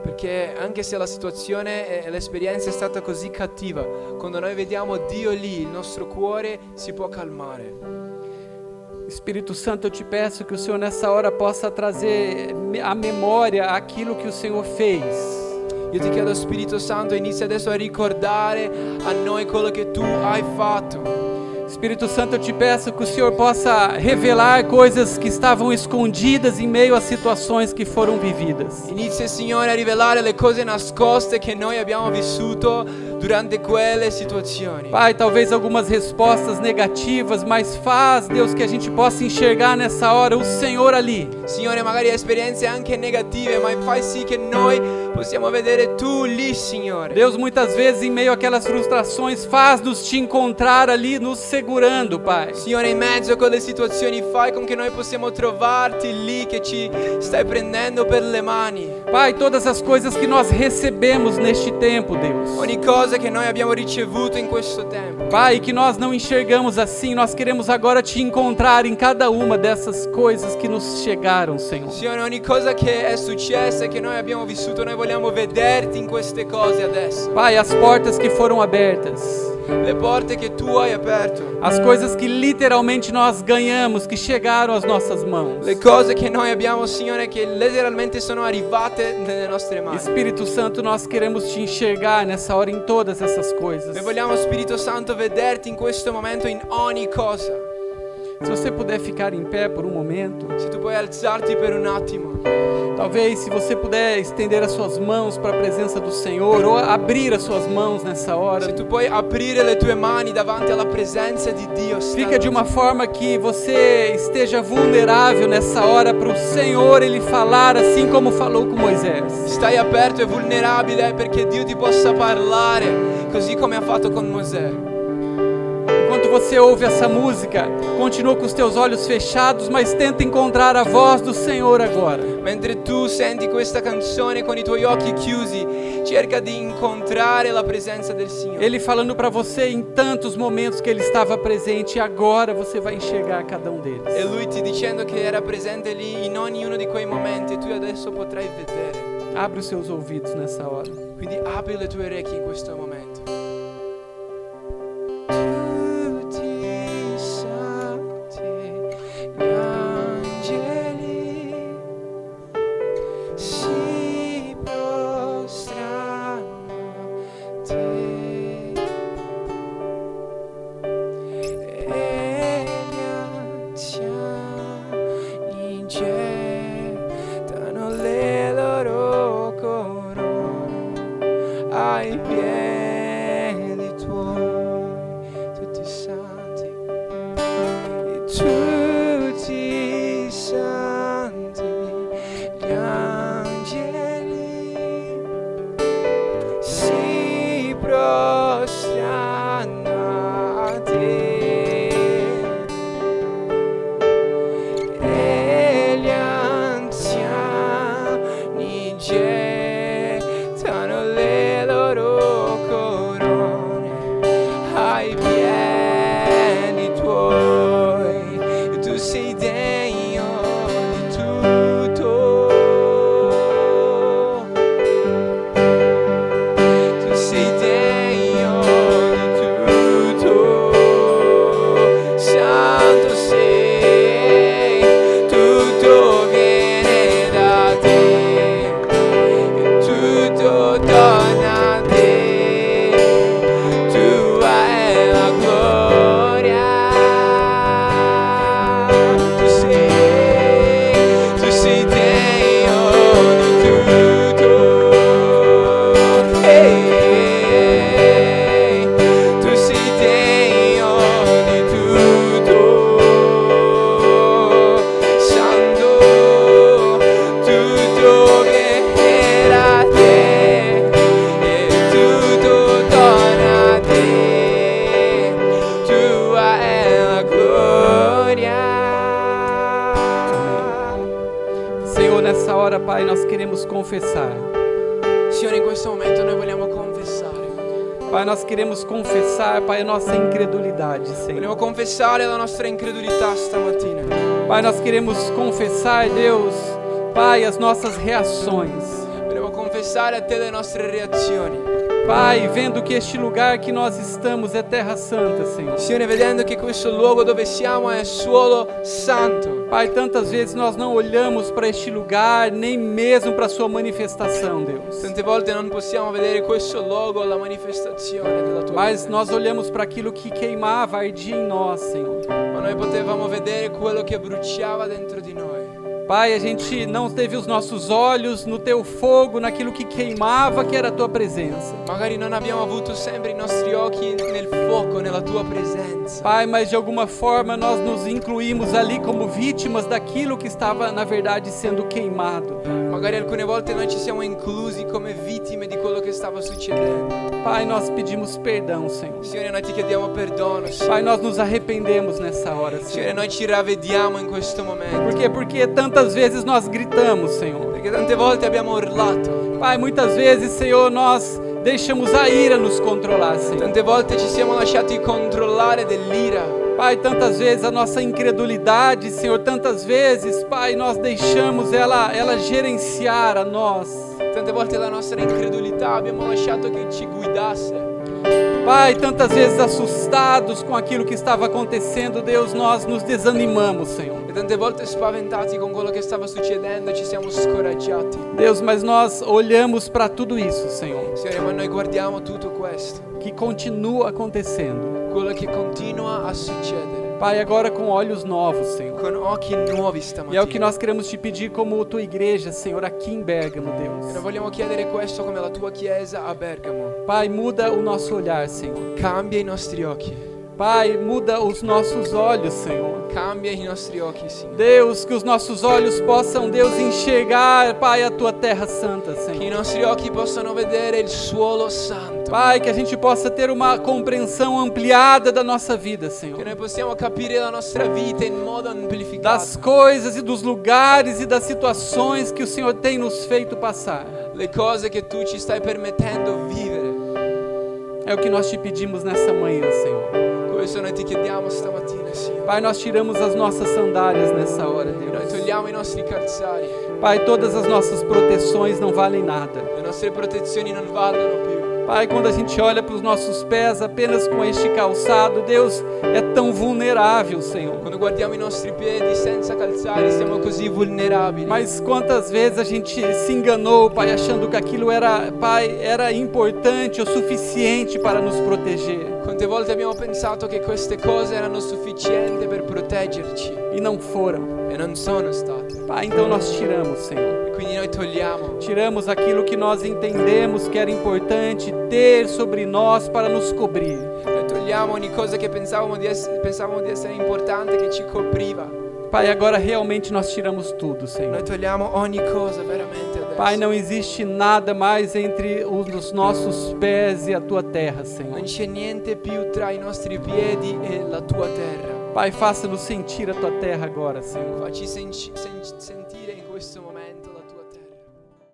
Perché anche se la situazione e l'esperienza è stata così cattiva, quando noi vediamo Dio lì, il nostro cuore si può calmare. Espírito Santo, eu te peço que o Senhor nessa hora possa trazer à memória aquilo que o Senhor fez. Io ti chiedo, Spirito Santo, inizia adesso a ricordare a noi quello che tu hai fatto. Espírito Santo, eu te peço que o Senhor possa revelar coisas que estavam escondidas em meio a situações que foram vividas. Inizia, Signore, a rivelare le cose nascoste che noi abbiamo vissuto durante quelle situazioni. Pai, talvez algumas respostas negativas, mas faz, Deus, que a gente possa enxergar nessa hora o Senhor ali. Signore, magari esperienze anche negative, ma fai sì che noi possiamo vedere tu lì, Signore. Deus, muitas vezes em meio àquelas frustrações, faz-nos te encontrar ali, nos segurando, Pai. Signore, in mezzo a quelle situazioni fai con che noi possiamo trovarti lì, che ci stai prendendo per le mani. Pai, todas as coisas que nós recebemos neste tempo, Deus. Ogni cosa che noi abbiamo ricevuto in questo tempo. Pai, que nós não enxergamos assim, nós queremos agora te encontrar em cada uma dessas coisas que nos chegaram, Senhor. Signore, ogni cosa che è successa e che noi abbiamo vissuto, noi vogliamo vederti in queste cose adesso. Pai, as portas que foram abertas. Le porte che tu hai aperto. As coisas que literalmente nós ganhamos, que chegaram às nossas mãos. Le cose che noi abbiamo, Signore, che letteralmente sono arrivate nelle nostre mani. Espírito Santo, nós queremos te enxergar nessa hora em todas essas coisas. Noi vogliamo, Spirito Santo, vederti in questo momento in ogni cosa. Se você puder ficar em pé por um momento. Se tu puoi alzarti per un attimo. Talvez se você puder estender as suas mãos para a presença do Senhor ou abrir as suas mãos nessa hora. Se tu puoi aprire le tue mani davanti alla presenza di Dio. Fica de uma forma que você esteja vulnerável nessa hora para o Senhor ele falar assim como falou com Moisés. Stai aperto e vulnerabile perché Dio ti possa parlare così come ha fatto con Mosè. Enquanto você ouve essa música, continua com os teus olhos fechados, mas tenta encontrar a voz do Senhor agora. Mentre tu senti questa canzone con i tuoi occhi chiusi, cerca di incontrare la presenza del Signore. Ele falando para você em tantos momentos que ele estava presente e agora você vai enxergar cada um deles. E lui ti dicendo che era presente lì in ognuno di quei momenti e tu adesso potrai vedere. Abre os seus ouvidos nessa hora. Quindi apri le tue orecchie in questo momento. Ai piedi agora, Pai, nós queremos confessar. Signore, in questo momento noi vogliamo confessare. Pai, nós queremos confessar, Pai, a nossa incredulidade, Senhor. Vogliamo confessare la nostra incredulità stamattina. Pai, nós queremos confessar, Deus, Pai, as nossas reações. Vogliamo confessare a te le nostre reazioni. Pai, vendo que este lugar que nós estamos é terra santa, Senhor. Signore, vedendo che questo luogo dove siamo è suolo santo. Pai, tantas vezes nós não olhamos para este lugar, nem mesmo para a sua manifestação, Deus. Tante volte non possiamo vedere questo luogo, la manifestazione della tua Mas presenza. nós olhamos para aquilo que queimava, ardia em nós, Senhor. Ma noi potevamo vedere quello che bruciava dentro di noi. Pai, a gente não teve os nossos olhos no teu fogo, naquilo que queimava, que era a tua presença. Magari non abbiamo avuto sempre i nostri occhi nel fuoco, nella tua presenza. Pai, mas de alguma forma nós nos incluímos ali como vítimas daquilo que estava, na verdade, sendo queimado. Magari alcune volte noi ci siamo inclusi come vittime di quello che stava succedendo. Pai, nós pedimos perdão, Senhor. Signore, noi ti chiediamo perdono, Signore. Pai, nós nos arrependemos nessa hora, Signore, Senhor. noi ci ravvediamo in questo momento. Por quê? Porque tantas vezes nós gritamos, Senhor. Perché tante volte abbiamo urlato. Pai, muitas vezes, Senhor, nós deixamos a ira nos controlar, Senhor. Tante volte ci siamo lasciati controllare dell'ira. Pai, tantas vezes a nossa incredulidade, Senhor, tantas vezes, Pai, nós deixamos ela gerenciar a nós. Tante volte la nostra incredulità abbiamo lasciato che ci guidasse. Pai, tantas vezes assustados com aquilo que estava acontecendo, Deus, nós nos desanimamos, Senhor. E tante volte spaventati con quello che stava succedendo ci siamo scoraggiati. Deus, mas nós olhamos para tudo isso, Senhor, Signore, ma noi guardiamo tutto questo, que continua acontecendo. quello che continua a succedere, Pai, agora com olhos novos, Senhor. con occhi nuovi E é stamattina. o que nós queremos te pedir como tua igreja, Senhor, aqui em Bérgamo, E Deus. noi vogliamo chiedere questo come la tua chiesa a Bergamo. Pai, muda o nosso olhar, Senhor. Cambia i nostri occhi. Pai, muda os nossos olhos, Senhor. Cambia i nostri occhi, Signore. Deus, que os nossos olhos possam, Deus, enxergar, Pai, a tua terra santa, Che i Senhor. nostri occhi possano vedere il suolo santo. Pai, que a gente possa ter uma compreensão ampliada da nossa vida, Che Senhor. noi possiamo capire la nostra vita in modo amplificato. Das coisas e dos lugares e das situações que o Senhor tem nos feito passar. Le cose che tu ci stai permettendo vivere. É o que nós te pedimos nessa manhã, Senhor. Questo noi ti chiediamo stamattina, Signore. Pai, nós tiramos as nossas sandálias nessa hora, Noi Deus. togliamo i nostri calzari. Pai, todas as nossas proteções não valem nada. Le nostre protezioni non valgono più. Pai, quando a gente olha para os nossos pés apenas com este calçado, Deus, é tão vulnerável, Senhor. Quando guardiamo i nostri piedi senza calzari siamo così vulnerabili. Mas quantas vezes a gente se enganou, Pai, achando que aquilo era, Pai, era importante o suficiente para nos proteger. Quante volte abbiamo pensato che queste cose erano sufficienti per proteggerci E não foram. e non sono state. Pai, então nós tiramos, Senhor. E quindi noi togliamo. Tiramos aquilo que nós entendemos que era importante ter sobre nós para nos cobrir. Noi togliamo ogni cosa che pensavamo di essere importante, che ci copriva. Pai, agora realmente nós tiramos tudo, Senhor. Noi togliamo ogni cosa veramente adesso. Pai, não existe nada mais entre os nossos pés e a tua terra, Senhor. Non c'è niente più tra i nostri piedi e la tua terra. Pai, faça-nos sentir a tua terra agora, Senhor. Facci sentire in questo momento